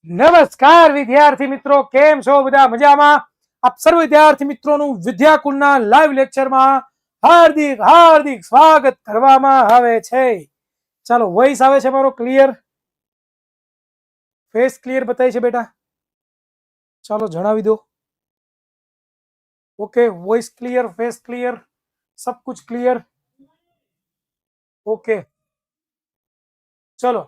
નમસ્કાર વિદ્યાર્થી મિત્રો, કેમ છો? બધા મજામાં? આપ સર્વ વિદ્યાર્થી મિત્રોનું વિદ્યાકુલના લાઈવ લેક્ચરમાં હાર્દિક હાર્દિક સ્વાગત કરવામાં આવે છે. ચાલો, વોઇસ આવે છે મારો ક્લિયર? ફેસ ક્લિયર બતાય છે બેટા? ચાલો જણાવી દો. Okay, voice clear, face clear, सब कुछ क्लियर. ओके, चलो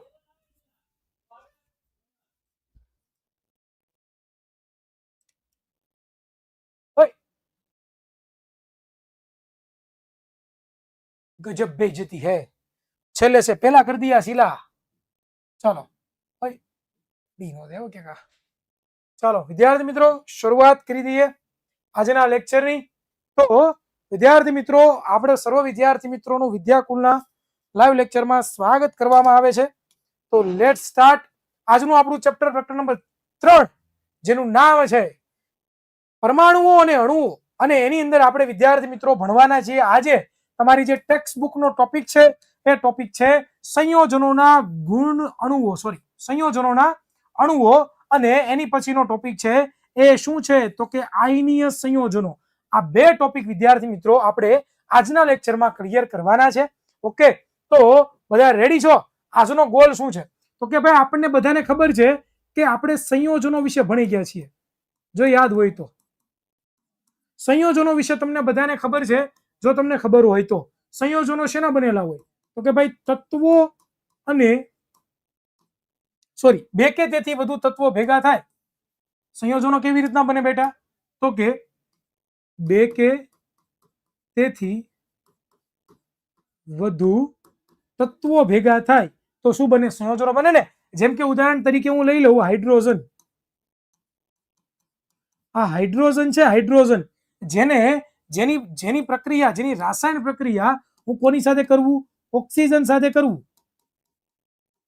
गजब बेइज्जती है. छेले से पहला कर दिया सिला. चलो ડીનો દેવો કે કા. ચાલો વિદ્યાર્થી મિત્રો, શરૂઆત કરી દઈએ આજના લેક્ચરની. તો વિદ્યાર્થી મિત્રો, આપણે સર્વ વિદ્યાર્થી મિત્રોનું વિદ્યાકુલના લાઈવ લેક્ચરમાં સ્વાગત કરવામાં આવે છે. તો લેટ સ્ટાર્ટ આજનું આપણું ચેપ્ટર નંબર 3, જેનું નામ છે પરમાણુઓ અને અણુઓ. અને એની અંદર આપણે વિદ્યાર્થી મિત્રો ભણવાના છીએ આજે તમારી જે ટેક્સ્ટ બુકનો ટોપિક છે એ ટોપિક છે સંયોજનોના ગુણ અણુઓ, સંયોજનોના અણુઓ. અને એની પછીનો ટોપિક છે એ શું છે તો કે આયનીય સંયોજનો. આ બે ટોપિક વિદ્યાર્થી મિત્રો આપણે આજના લેક્ચરમાં ક્લિયર કરવાના છે. ઓકે, તો બધા રેડી છો? આજનો ગોલ શું છે તો કે ભાઈ આપણને બધાને ખબર છે કે આપણે સંયોજનો વિશે ભણી ગયા છીએ. જો યાદ હોય તો સંયોજનો વિશે તમને બધાને ખબર છે. જો તમને ખબર હોય તો સંયોજનો શેના બનેલા હોય તો કે ભાઈ તત્વો અને બે કે તેથી વધુ તત્વો ભેગા થાય. સંયોજનો કેવી રીતના બને બેટા તો કે બે કે તેથી વધુ તત્વો ભેગા થાય તો શું બને? સંયોજનો બને ને. જેમ કે ઉદાહરણ તરીકે હું લઈ લઉં હાઇડ્રોજન. આ હાઇડ્રોજન છે, હાઇડ્રોજન જેની પ્રક્રિયા, જેની રાસાયણિક પ્રક્રિયા હું કોની સાથે કરવું? ઓક્સિજન સાથે કરવું.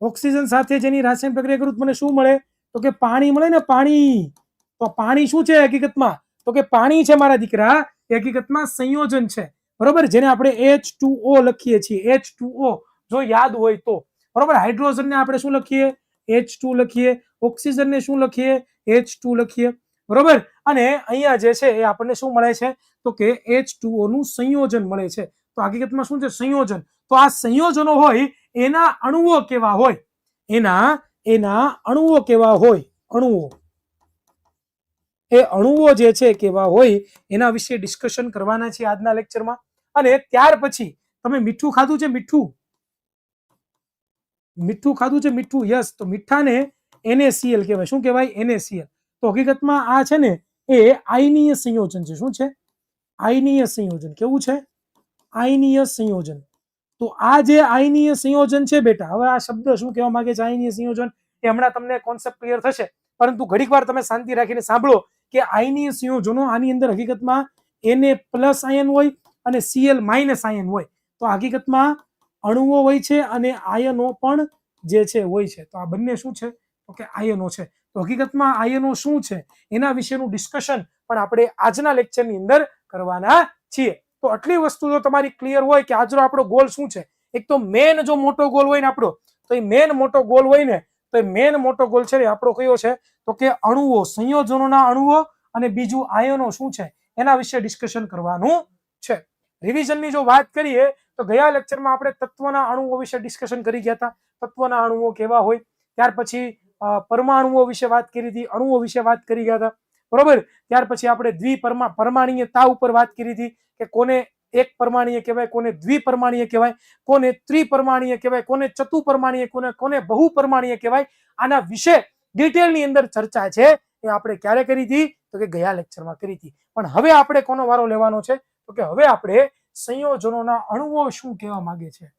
ઓક્સિજન સાથે જેની રાસાયણિક પ્રક્રિયા કરું મને શું મળે તો કે પાણી મળે ને, પાણી. તો પાણી શું છે હકીકતમાં તો કે પાણી છે મારા દીકરા, એ હકીકતમાં સંયોજન છે. બરોબર, જેને આપણે H2O લખીએ છીએ. H2O જો યાદ હોય તો. બરોબર, હાઇડ્રોજનને આપણે શું લખીએ? H2 લખીએ. ઓક્સિજનને શું લખીએ? H2 લખીએ. બરોબર, અને અહીંયા જે છે એ આપણને શું મળે છે તો કે H2O નું સંયોજન મળે છે. તો હકીકતમાં શું છે? સંયોજન. તો આ સંયોજનો હોય એના અણુઓ કેવા હોય? એના અણુઓ કેવા હોય? અણુઓ, એ અણુઓ જે છે કેવા હોય એના વિશે ડિસ્કશન કરવાના છે આજના લેક્ચરમાં. અને ત્યાર પછી તમે મીઠું ખાધું છે? મીઠું ખાધું છે? મીઠું, યસ. તો મીઠાને NaCl કહેવાય. શું કહેવાય? NaCl. તો હકીકતમાં આ છે ને એ આયનીય સંયોજન છે. શું છે? આયનીય સંયોજન. કેવું છે? આયનીય સંયોજન. તો આ જે આયનીય સંયોજન છે બેટા, હવે આ શબ્દ શું કહેવા માંગે છે આયનીય સંયોજન એ હમણાં તમને કોન્સેપ્ટ ક્લિયર થશે. પરંતુ ઘડીક વાર તમે શાંતિ રાખીને સાંભળો કે આયનીય સંયોજનો આની અંદર હકીકતમાં Na+ આયન હોય અને Cl- આયન હોય. તો હકીકતમાં અણુઓ હોય છે અને આયનો પણ જે છે હોય છે. તો આ બંને શું છે તો કે આયનો છે. તો હકીકતમાં આયનો શું છે એના વિશેનું ડિસ્કશન પણ આપણે આજના લેક્ચરની અંદર કરવાના છીએ. તો આટલી વસ્તુ જો તમારી ક્લિયર હોય કે આજનો આપણો ગોલ શું છે. એક તો મેન જો મોટો ગોલ હોય ને આપણો, તો એ મેન મોટો ગોલ હોય ને તો એ મેન મોટો ગોલ છે આપણો કયો છે તો કે અણુઓ, સંયોજનોના અણુઓ, અને બીજું આયનો શું છે એના વિશે ડિસ્કશન કરવાનું છે. રિવિઝનની જો વાત કરીએ તો ગયા લેક્ચરમાં આપણે તત્વના અણુઓ વિશે ડિસ્કશન કરી ગયા હતા. તત્વના અણુઓ કેવા હોય, ત્યાર પછી પરમાણુઓ વિશે વાત કરી હતી, અણુઓ વિશે વાત કરી ગયા હતા. બરોબર, ત્યાર પછી આપણે પરમાણુતા ઉપર વાત કરી હતી કે કોને એક પરમાણુય કહેવાય, કોને દ્વિપરમાણુય કહેવાય, કોને ત્રિપરમાણુય કહેવાય, કોને ચતુપરમાણુય, કોને બહુપરમાણુય કહેવાય. આના વિશે ડિટેલની અંદર ચર્ચા છે એ આપણે ક્યારે કરી હતી તો કે ગયા લેક્ચરમાં કરી હતી. પણ હવે આપણે કોનો વારો લેવાનો છે તો કે હવે આપણે સંયોજનોના અણુઓ શું કહેવા માંગે છે,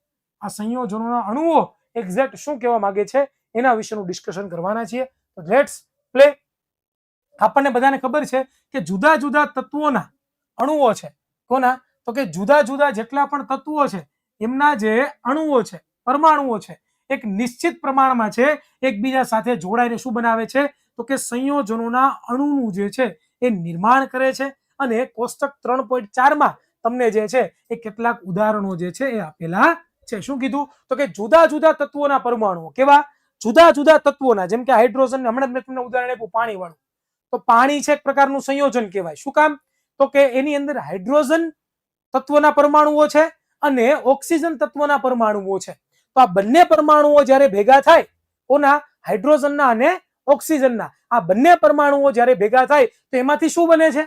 આ સંયોજનોના અણુઓ એક્ઝેક્ટ શું કહેવા માંગે છે એના વિશેનું ડિસ્કશન કરવાના છીએ. તો લેટ્સ પ્લે. આપણને બધાને ખબર છે કે જુદા જુદા તત્વોના અણુઓ છે. કોના તો કે જુદા જુદા જેટલા પણ તત્વો છે એમના જે અણુઓ છે, પરમાણુઓ છે, એક નિશ્ચિત પ્રમાણમાં છે એકબીજા સાથે જોડાઈને શું બનાવે છે તો કે સંયોજનોના અણુનું જે છે એ નિર્માણ કરે છે. અને કોષ્ટક 3.4 માં તમને જે છે એ કેટલાક ઉદાહરણો જે છે એ આપેલા છે. શું કીધું તો કે જુદા જુદા તત્વોના પરમાણુઓ કેવા? જુદા જુદા તત્વોના, જેમ કે હાઇડ્રોજન, હમણાં મેં તમને ઉદાહરણ આપ્યું પાણી વાળું, તો પાણી છે એક પ્રકારનું સંયોજન કહેવાય. શું કામ? તો કે એની અંદર હાઇડ્રોજન તત્વના પરમાણુઓ છે અને ઓક્સિજન તત્વના પરમાણુઓ છે. તો આ બંને પરમાણુઓ જ્યારે ભેગા થાય, કોના? હાઇડ્રોજનના અને ઓક્સિજનના. આ બંને પરમાણુઓ જ્યારે ભેગા થાય તો એમાંથી શું બને છે?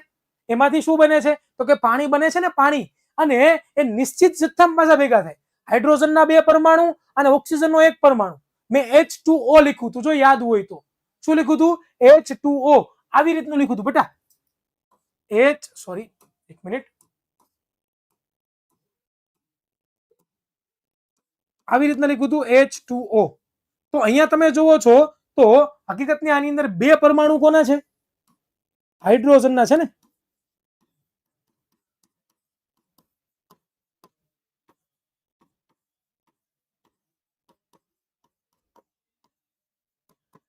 એમાંથી શું બને છે? તો કે પાણી બને છે ને, પાણી. અને એ નિશ્ચિત જથ્થામાં પાછા ભેગા થાય. હાઇડ્રોજનના 2 પરમાણુ અને ઓક્સિજનનો 1 પરમાણુ. મેં H2O લખ્યું હતું, જો યાદ હોય તો. શું લખ્યું હતું? H2O. આવી રીતનું લખ્યું હતું બેટા. એક મિનિટ. આવી રીતના લખ્યું હતું H2O. તો અહીંયા તમે જુઓ છો તો હકીકતની આની અંદર 2 પરમાણુ કોના છે? હાઇડ્રોજનના છે ને.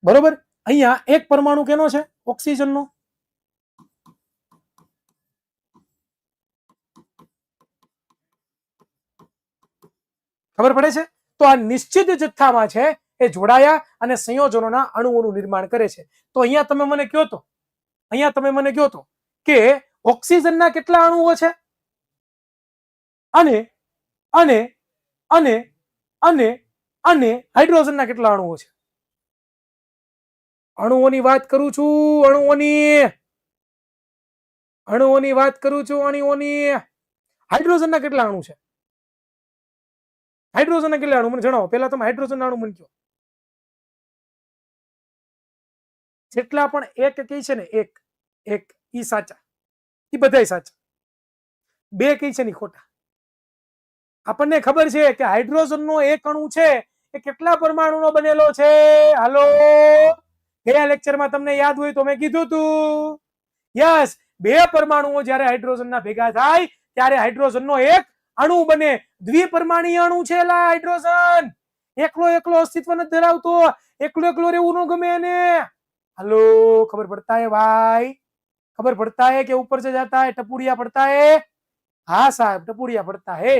બરોબર. અહીંયા 1 પરમાણુ કેનો છે? ઓક્સિજનનો. ખબર પડે છે? તો આ નિશ્ચિત જથ્થામાં છે એ જોડાયા અને સંયોજનોના અણુઓનું નિર્માણ કરે છે. તો અહીંયા તમે મને કહો તો કે ઓક્સિજનના કેટલા અણુઓ છે અને અને અને અને અને હાઇડ્રોજનના કેટલા અણુઓ છે? અણુઓની વાત કરું છું, અણુઓની વાત કરું છું, અણુઓની. હાઇડ્રોજનના કેટલા અણુ છે? હાઇડ્રોજનના કેટલા અણુ મને જણાવો. પહેલા તમે હાઇડ્રોજનના અણુ મને કહો. જેટલા પણ એક કઈ છે ને, એક ઈ સાચા, ઈ બધાય સાચા. 2 કઈ છે ને ખોટા. આપણને ખબર છે કે હાઇડ્રોજનનો 1 અણુ છે એ કેટલા પરમાણુનો બનેલો છે? હાલો, ગયા લેક્ચરમાં તમને યાદ હોય તો મેં કીધું તું. યસ, 2 પરમાણુઓ જ્યારે હાઇડ્રોજનના ભેગા થાય ત્યારે હાઇડ્રોજનનો 1 અણુ બને. દ્વિપરમાણીય અણુ છે હાઇડ્રોજન. એકલો અસ્તિત્વ નથી ધરાવતો. એકલો રહેવું ન ગમે એને. हेलो, खबर पड़ता है भाई? खबर पड़ता है कि ऊपर से जाता है, टपुड़िया पड़ता है? हाँ साहब, टपुड़िया पड़ता है.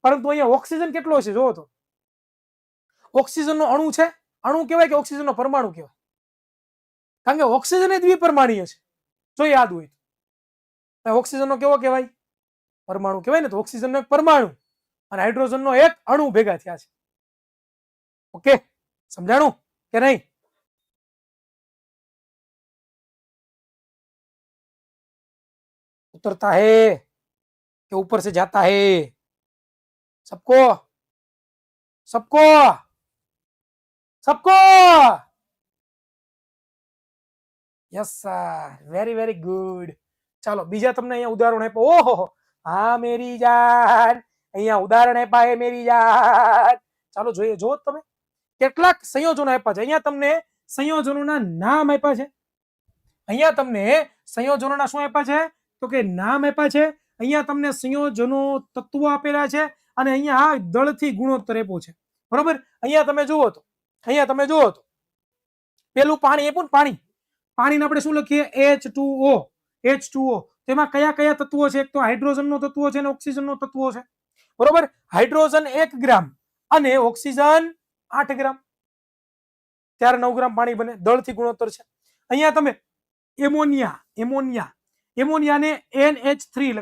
परंतु અહીંયા ઓક્સિજન કેટલો છે જોવો તો. ઓક્સિજનનો અણુ છે, અણુ કહેવાય કે ઓક્સિજનનો પરમાણુ કહેવાય? કારણ કે ઓક્સિજન એ દ્વિપરમાણીય છે, જો યાદ હોય તો. ઓક્સિજનનો કેવો કહેવાય? પરમાણુ કહેવાય ને. તો ઓક્સિજનનો 1 પરમાણુ અને હાઇડ્રોજનનો 1 અણુ ભેગા થયા છે. ઓકે, સમજાણું કે નહીં? उतरता है कि ऊपर से जाता है? सबको सबको सबको yes sir, very very good. ચાલો બીજા તમને અહીંયા ઉદાહરણ આપ્યો. ઓહો, હા મેરી જાન, અહીંયા ઉદાહરણ આપ્યા હે મેરી જાન. ચાલો જોઈએ. જો તમે કેટલાક સંયોજનો આપ્યા છે. અહીંયા તમને સંયોજનોના નામ આપ્યા છે. અહીંયા તમને સંયોજનોના શું આપ્યા છે? તો કે નામ આપ્યા છે. અહીંયા તમને સંયોજનો તત્વો આપેલા છે અને અહીંયા દળથી ગુણોત્તર આપ્યો છે. બરોબર. અહીંયા તમે જુઓ તો પેલું પાણી આપ્યું ને, પાણીને આપણે શું લખીએ? H2O. તેમાં કયા કયા તત્વો છે? એક તો હાઇડ્રોજનનો તત્વો છે અને ઓક્સિજનનો તત્વો છે. બરોબર. હાઇડ્રોજન 1 ગ્રામ અને ઓક્સિજન 8 ગ્રામ, ત્યારે 9 ગ્રામ પાણી બને. દળથી ગુણોત્તર છે. અહીંયા તમે એમોનિયાને NH3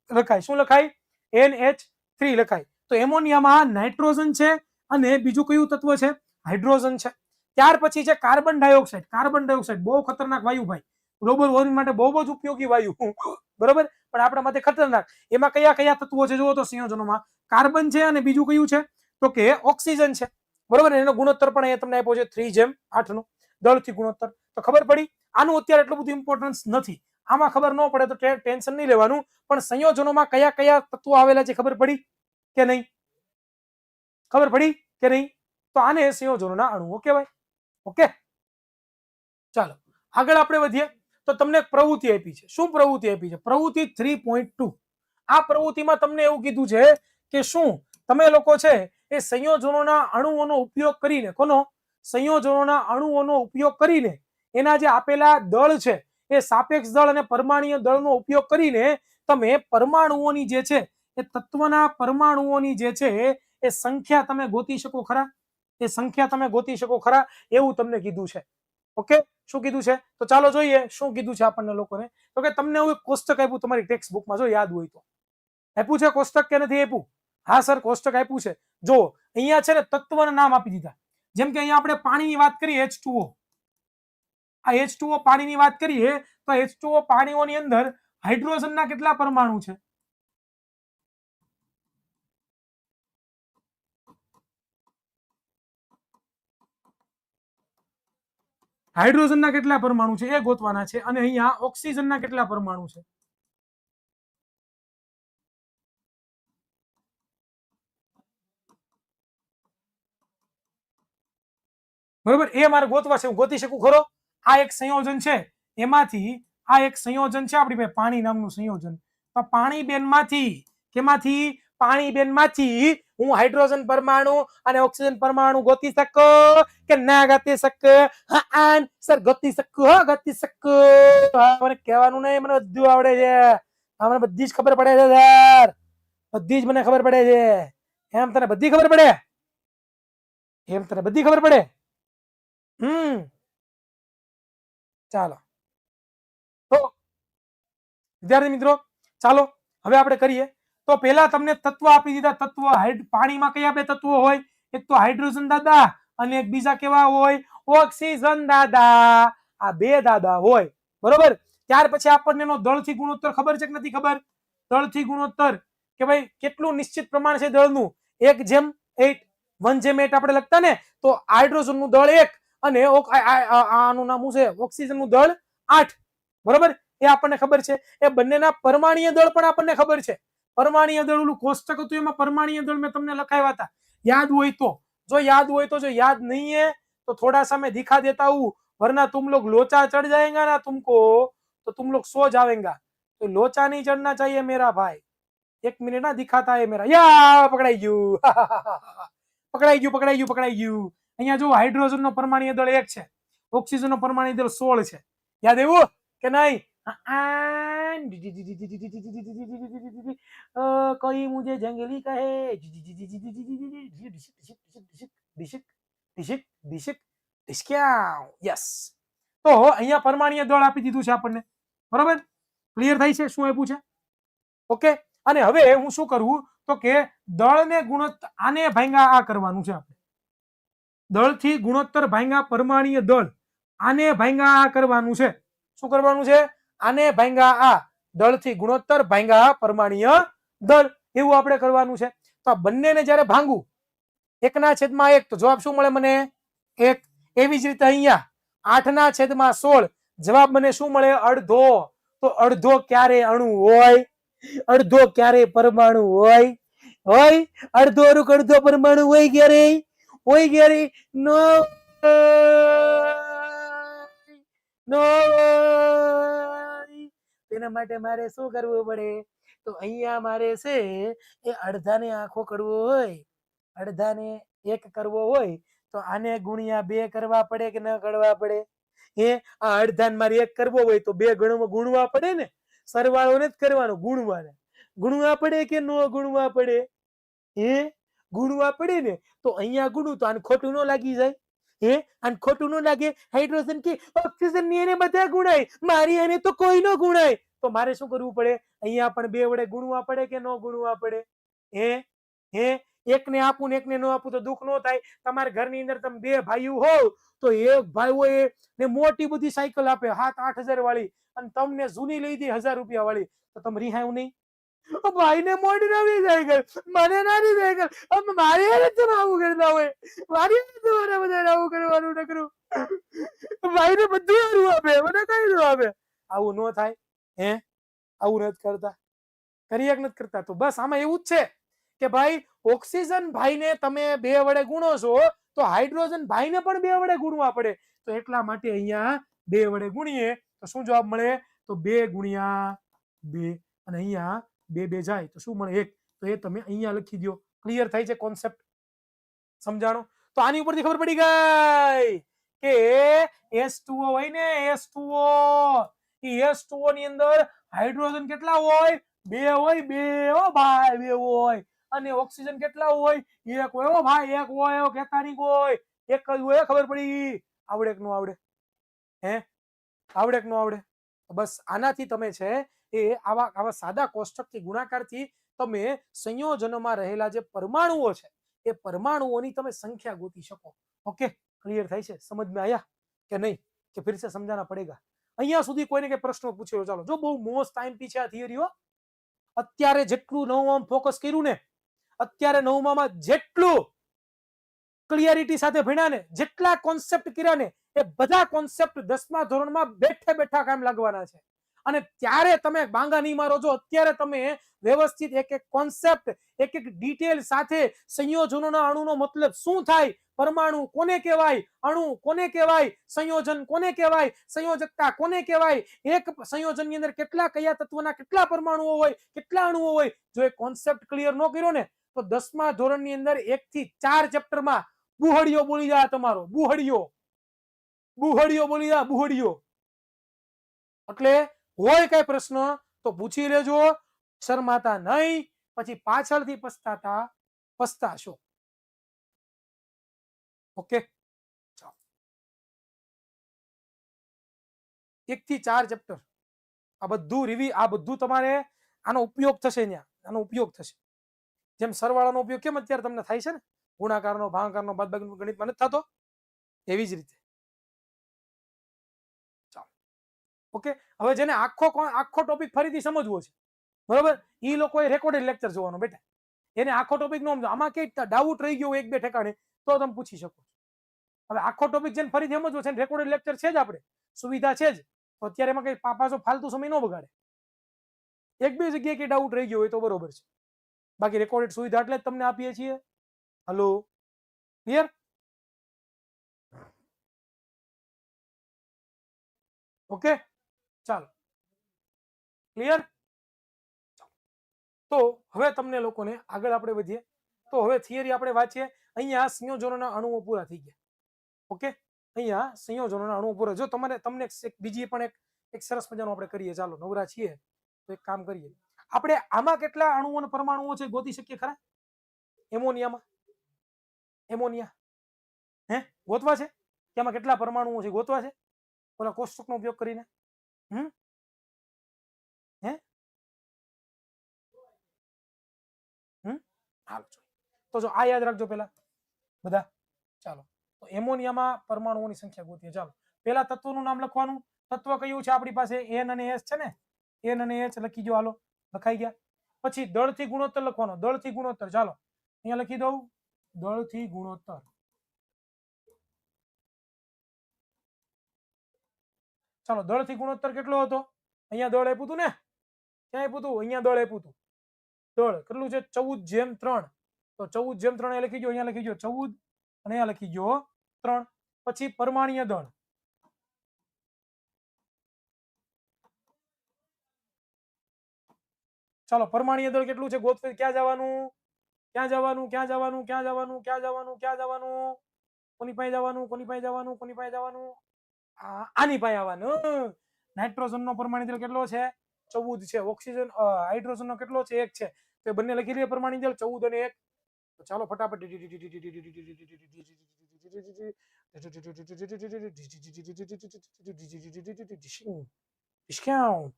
લખાય. શું લખાય? NH3 લખાય. તો એમોનિયામાં નાઇટ્રોજન છે અને બીજું કયું તત્વ છે? હાઇડ્રોજન છે. ત્યાર પછી છે કાર્બન ડાયોક્સાઇડ. બહુ ખતરનાક વાયુ ભાઈ. ગ્લોબલ વોર્મિંગ માટે બહુ જ ઉપયોગી વાયુ. બરોબર. પણ આપણા માટે ખતરનાક. એમાં કયા કયા તત્વો છે જુઓ તો સંયોજનોમાં? કાર્બન છે અને બીજું કયું છે? તો કે ઓક્સિજન છે. બરોબર. એનો ગુણોત્તર પણ અહીંયા તમને આપ્યો છે 3:8 નો દળથી ગુણોત્તર. તો ખબર પડી. આનું અત્યારે એટલું બધું ઇમ્પોર્ટન્સ નથી. આમાં ખબર ન પડે તો ટેન્શન નહીં લેવાનું. પણ સંયોજનોમાં કયા કયા તત્વો આવેલા છે ખબર પડી કે નહીં? ખબર પડી કે નહીં? તો આને સંયોજનોના અણુઓ કહેવાય. ઓકે, ચાલો આગળ આપણે વધીએ. તો તમને પ્રવૃત્તિ આપી છે. શું પ્રવૃત્તિ આપી છે? પ્રવૃત્તિ 3.2. આ પ્રવૃત્તિમાં તમને એવું કીધું છે કે શું તમે લોકો છે એ સંયોજનોના અણુઓનો ઉપયોગ કરીને, સંયોજનોના અણુઓનો ઉપયોગ કરીને એના જે આપેલા દળ છે એ સાપેક્ષ દળ અને પરમાણુય દળનો ઉપયોગ કરીને તમે પરમાણુઓની જે છે એ તત્વના પરમાણુઓની જે છે એ સંખ્યા તમે ગોતી શકો ખરા? એ સંખ્યા તમે ગોતી શકો ખરા એવું તમને કીધું છે. ઓકે, શું કીધું છે તો ચાલો જોઈએ શું કીધું છે આપણને લોકોને. તો કે તમને હું કોષ્ટક આપ્યું તમારી ટેક્સ્ટ બુકમાં, જો યાદ હોય તો. આપ્યું છે કોષ્ટક કે નથી આપ્યું? હા સર કોષ્ટક આપ્યું છે. જો અહીંયા છે ને તત્વના નામ આપી દીધા. જેમ કે અહીંયા આપણે પાણીની વાત કરીએ H2O, આ H2O પાણીની વાત કરીએ તો H2O પાણીઓની અંદર હાઇડ્રોજનના કેટલા પરમાણુ છે? હાઇડ્રોજનના કેટલા પરમાણુ છે એ ગોતવાના છે. અને અહીંયા ઓક્સિજનના કેટલા પરમાણુ છે? બરોબર, એ મારે ગોતવા છે. હું ગોતી શકું ખરો? આ એક સંયોજન છે, એમાંથી આ એક સંયોજન છે આપણી પાસે પાણી નામનું સંયોજન. તો પાણી બેનમાંથી કેમાંથી? પાણી બેનમાંથી હું હાઇડ્રોજન પરમાણુ અને ઓક્સિજન પરમાણુ ગોતી શકો કે ના ગોતી શકો? હા સર ગોતી શકું, હો ગોતી શકું. મને કહેવાનું નહીં, મને બધું આવડે છે. મને બધી જ ખબર પડે છે સર, બધી જ મને ખબર પડે છે. એમ તને બધી ખબર પડે? એમ તને બધી ખબર પડે? ચાલો તો વિદ્યાર્થી મિત્રો, ચાલો હવે આપણે કરીએ. તો પહેલા તમને તત્વ આપી દીધા. તત્વ પાણીમાં કયા બે તત્વો હોય? એક તો હાઇડ્રોજન દાદા અને એક બીજા કેવા હોય? ઓક્સિજન દાદા. આ બે દાદા હોય, બરોબર. ત્યાર પછી આપણને એનો દળથી ગુણોત્તર ખબર છે કે નથી ખબર? દળથી ગુણોત્તર કે ભાઈ કેટલું નિશ્ચિત પ્રમાણ છે દળનું? 1:8, 1:8 આપણે લખતા ને, તો હાઇડ્રોજન નું દળ 1 અને આનું નામ શું છે? ઓક્સિજન નું દળ 8, બરોબર. એ આપણને ખબર છે. એ બંનેના પરમાણ્વીય દળ પણ આપણને ખબર છે. પરમાણ્વીય દળ ઓલું કોષ્ટક હતું એમાં પરમાણ્વીય દળ મેં તમને લખાવ્યા હતા, યાદ હોય તો. જો યાદ હોય તો, જો યાદ નહીં है तो थोड़ा सा मैं दिखा देता हूँ, वरना तुम लोग लोचा चढ़ जाएगा ना तुमको, तो तुम लोग सो जाएगा. तो लोचा नहीं चढ़ना चाहिए मेरा भाई. 1 मिनट ना दिखाता है मेरा. યા પકડાઈ ગયું. પકડાઈ ગયું, પકડાઈ ગયું, પકડાઈ ગયું. અહીંયા જો હાઇડ્રોજન નો પરમાણ્વીય દળ 1 છે, ઓક્સિજન નો પરમાણ્વીય દળ 16 છે. યાદ આવ્યું કે નહીં? कोई मुझे जंगली कहे. યસ. તો અહીંયા પરમાણ્વીય દળ આપી દીધું છે આપણને, બરોબર. ક્લિયર થાય છે શું આપ્યું છે? ઓકે. અને હવે હું શું કરું તો કે દળને ગુણોત્તર આને ભાંગા આ કરવાનું છે આપણે. દળથી ગુણોત્તર ભાંગા પરમાણ્વીય દળ, આને ભાંગા આ કરવાનું છે. શું કરવાનું છે? આને ભાંગા આ. દળથી ગુણોત્તર ભાંગા પરમાણ્વીય દળ, એવું આપણે કરવાનું છે. તો આ બંનેને જ્યારે ભાંગું 1/1, તો જવાબ શું મળે મને? 1. એવી જ રીતે અહીંયા 8/16, જવાબ મને શું મળે? અડધો. તો અડધો ક્યારે અણુ હોય? અડધો ક્યારે પરમાણુ હોય? હોય અડધો અડધો પરમાણુ હોય ક્યારે? હોય ક્યારે? નો નો. તેના માટે મારે શું કરવું પડે? તો અહીંયા મારે છે એ અડધાને આખો કરવો હોય, અડધાને 1 કરવો હોય, તો આને ગુણ્યા 2 કરવા પડે કે ન કરવા પડે? આ અડધાને મારે 1 કરવો હોય તો 2 ગણમાં ગુણવા પડે ને. સરવાળો નથી કરવાનો, ગુણવાના. ગુણવા પડે કે ન ગુણવા પડે? ગુણવા પડે ને. તો અહીંયા ગુણું તો આને ખોટું ન લાગી જાય. આને ખોટું ન લાગે. હાઇડ્રોજન કે ઓક્સિજન ની એને બધા ગુણાય, મારી એને તો કોઈ ન ગુણાય. તો મારે શું કરવું પડે? અહીંયા પણ 2 વડે ગુણવા પડે કે ન ગુણવા પડે? એકને આપું ને એકને ન આપું તો દુઃખ ન થાય. તમારા ઘરની અંદર તમે 2 ભાઈઓ હોવ તો એક ભાઈ હોય ને મોટી બધી સાયકલ આપે 7-8 હજાર વાળી, અને તમને જૂની લઈ દે 1000 રૂપિયા વાળી, તો તમે રિહાયું નહીં? ભાઈ ને મોટી નવી સાયકલ, મને નાની સાયકલ. મારી આવું કરતા હોય, મારી બધા આવું કરવાનું નકરું. ભાઈ ને બધું સારું આપે, મને કઈ ન આપે. આવું ન થાય. આવું નથી કરતા. કરીએ કે નથી કરતા? તો બસ આમાં એવું જ છે કે ભાઈ ઓક્સિજન ભાઈને તમે 2 વડે ગુણો છો, તો હાઇડ્રોજન ભાઈને પણ 2 વડે ગુણવા પડે. તો એટલા માટે અહીંયા 2 વડે ગુણીએ તો શું જવાબ મળે? તો 2 ગુણ્યા 2, અને અહીંયા 2 જાય તો શું મળે? 1. તો એ તમે અહીંયા લખી દો. ક્લિયર થાય છે કોન્સેપ્ટ? સમજાણો? તો આની ઉપરથી ખબર પડી ગઈ કે H2O હોય ને, H2O, એ H2O ની અંદર હાઇડ્રોજન કેટલા હોય? 2 હોય. 2 હો ભાઈ, 2 હોય. અને ઓક્સિજન કેટલા હોય? એક હોય ભાઈ, એક હોય, એવો કહેતા નહીં કોઈ, એક જ હોય. ખબર પડી? આવડે કે ન આવડે? હે, આવડે કે ન આવડે? બસ આનાથી તમે છે એ આવા સાદા કોષ્ટકથી ગુણાકારથી તમે સંયોજનોમાં રહેલા જે પરમાણુઓ છે એ પરમાણુઓની તમે સંખ્યા ગોતી શકો. ઓકે, ક્લિયર થાય છે? સમજમાં આયા કે નહીં? કે ફિર સે સમજાના પડેગા? અહીંયા સુધી કોઈને કઈ પ્રશ્નો પૂછ્યો? ચાલો, જો બહુ મોસ્ટ આઈએમપી છે આ થિયરીઓ. અત્યારે જેટલું નવમાં ફોકસ કર્યું ને, અત્યારે નવમામાં જેટલું ક્લિયરિટી સાથે ભણ્યા ને, જેટલા કોન્સેપ્ટ કર્યા ને, એ બધા કોન્સેપ્ટ 10મા ધોરણમાં બેઠે બેઠા કામ લાગવાના છે. અને ત્યારે તમે બાંગા નહીં મારો. જો અત્યારે તમે વ્યવસ્થિત એક એક કોન્સેપ્ટ, એક એક ડિટેલ સાથે સંયોજનોના અણુનો મતલબ શું થાય, પરમાણુ કોને કહેવાય, અણુ કોને કહેવાય, સંયોજન કોને કહેવાય, સંયોજકતા કોને કહેવાય, એક સંયોજનની અંદર કેટલા કયા તત્વના કેટલા પરમાણુઓ હોય, કેટલા અણુઓ હોય, જો એ કોન્સેપ્ટ ક્લિયર ન કર્યો ને તો 10મા ધોરણની અંદર 1 થી 4 ચેપ્ટરમાં બુહડિયો બોલી જાય તમારો. બુહડિયો બોલી જાય, બુહડિયો. એટલે હોય કઈ પ્રશ્ન તો પૂછી લેજો, શરમાતા નહીં, પછી પાછળથી પસ્તાશો. ઓકે, 1 થી 4 ચેપ્ટર આ બધું તમારે આનો ઉપયોગ થશે. આનો ઉપયોગ થશે. જેમ સરવાળાનો ઉપયોગ કેમ અત્યારે તમને થાય છે ને, ગુણાકારનો, ભાગાકારનો, બાદબાકીનો ગણિતમાં નથી થતો, એવી જ રીતે. ચાલો, ઓકે. હવે જેને આખો ટોપિક ફરીથી સમજવો છે, બરોબર, એ લોકોએ રેકોર્ડેડ લેક્ચર જોવાનો બેટા. એને આખો ટોપિક નો સમજો, આમાં કઈ ડાઉટ રહી ગયો એક બે ઠેકાણે તો તમે પૂછી શકો. હવે આખો ટોપિક જેને ફરીથી સમજવો છે, રેકોર્ડેડ લેક્ચર છે જ, આપણે સુવિધા છે જ, તો અત્યારે એમાં કઈ પાછો ફાલતુ સમય ન બગાડે. એક બે જગ્યાએ કઈ ડાઉટ રહી ગયો હોય તો બરોબર છે, બાકી રેકોર્ડેડ સુવિધા એટલે જ તમને આપીએ છીએ. Hello, clear? ઓકે, ચાલો, ક્લિયર? તો હવે તમને લોકોને આગળ આપણે વધીએ. તો હવે થિયરી આપણે વાંચીએ. અહીંયા સંયોજનોના અણુઓ પૂરા થઈ ગયા. ઓકે, અહીંયા સંયોજનોના અણુઓ પૂરા. જો તમને બીજી પણ એક સરસ મજાનું આપણે કરીએ. ચાલો, નવરા છીએ તો એક કામ કરીએ. આપણે આમાં કેટલા અણુઓ અને પરમાણુઓ છે ગોતી શકીએ ખરા? એમોનિયા હે ગોતવા છે કે આમાં કેટલા પરમાણુઓ છે ગોતવા છે ઓલા કોષ્ટકનો ઉપયોગ કરીને? હાલો, તો જો આ યાદ રાખજો પેલા બધા. ચાલો, તો એમોનિયામાં પરમાણુઓની સંખ્યા ગોતીએ. ચાલો, પેલા તત્વનું નામ લખવાનું. તત્વ કયું છે આપણી પાસે? એન અને એસ છે ને, એન અને એચ લખી દો. હાલો, લખાઈ ગયા. પછી દળથી ગુણોત્તર લખવાનો. દળથી ગુણોત્તર, ચાલો અહીંયા લખી દઉં, દળથી ગુણોત્તર. ચાલો, દળથી ગુણોત્તર કેટલો હતો? અહીંયા દળ આપ્યું હતું ને, ક્યાં આપ્યું હતું? અહીંયા દળ આપ્યું હતું. દળ કેટલું છે? 14:3. તો 14:3 લખી ગયો, અહીંયા લખી ગયો 14 અને અહીંયા લખી ગયો 3. પછી પરમાણ્વીય દળ. ચાલો, પરમાણ્વીય દળ કેટલું છે ગોતવા? ક્યાં જવાનું? ક્યાં જવાનું? ક્યાં જવાનું? ક્યાં જવાનું? ક્યાં જવાનું? ક્યાં જવાનું? કોની પાસે જવાનું? કોની પાસે જવાનું? કોની પાસે જવાનું? આની પાસે આવવાનું. નાઇટ્રોજન નો પરમાણ્વીય દળ કેટલો છે? 14 છે. ઓક્સિજન હાઇડ્રોજન નો કેટલો છે? 1 છે. તો બંને લખી દઈએ પરમાણ્વીય દળ 14 અને 1. તો ચાલો ફટાફટ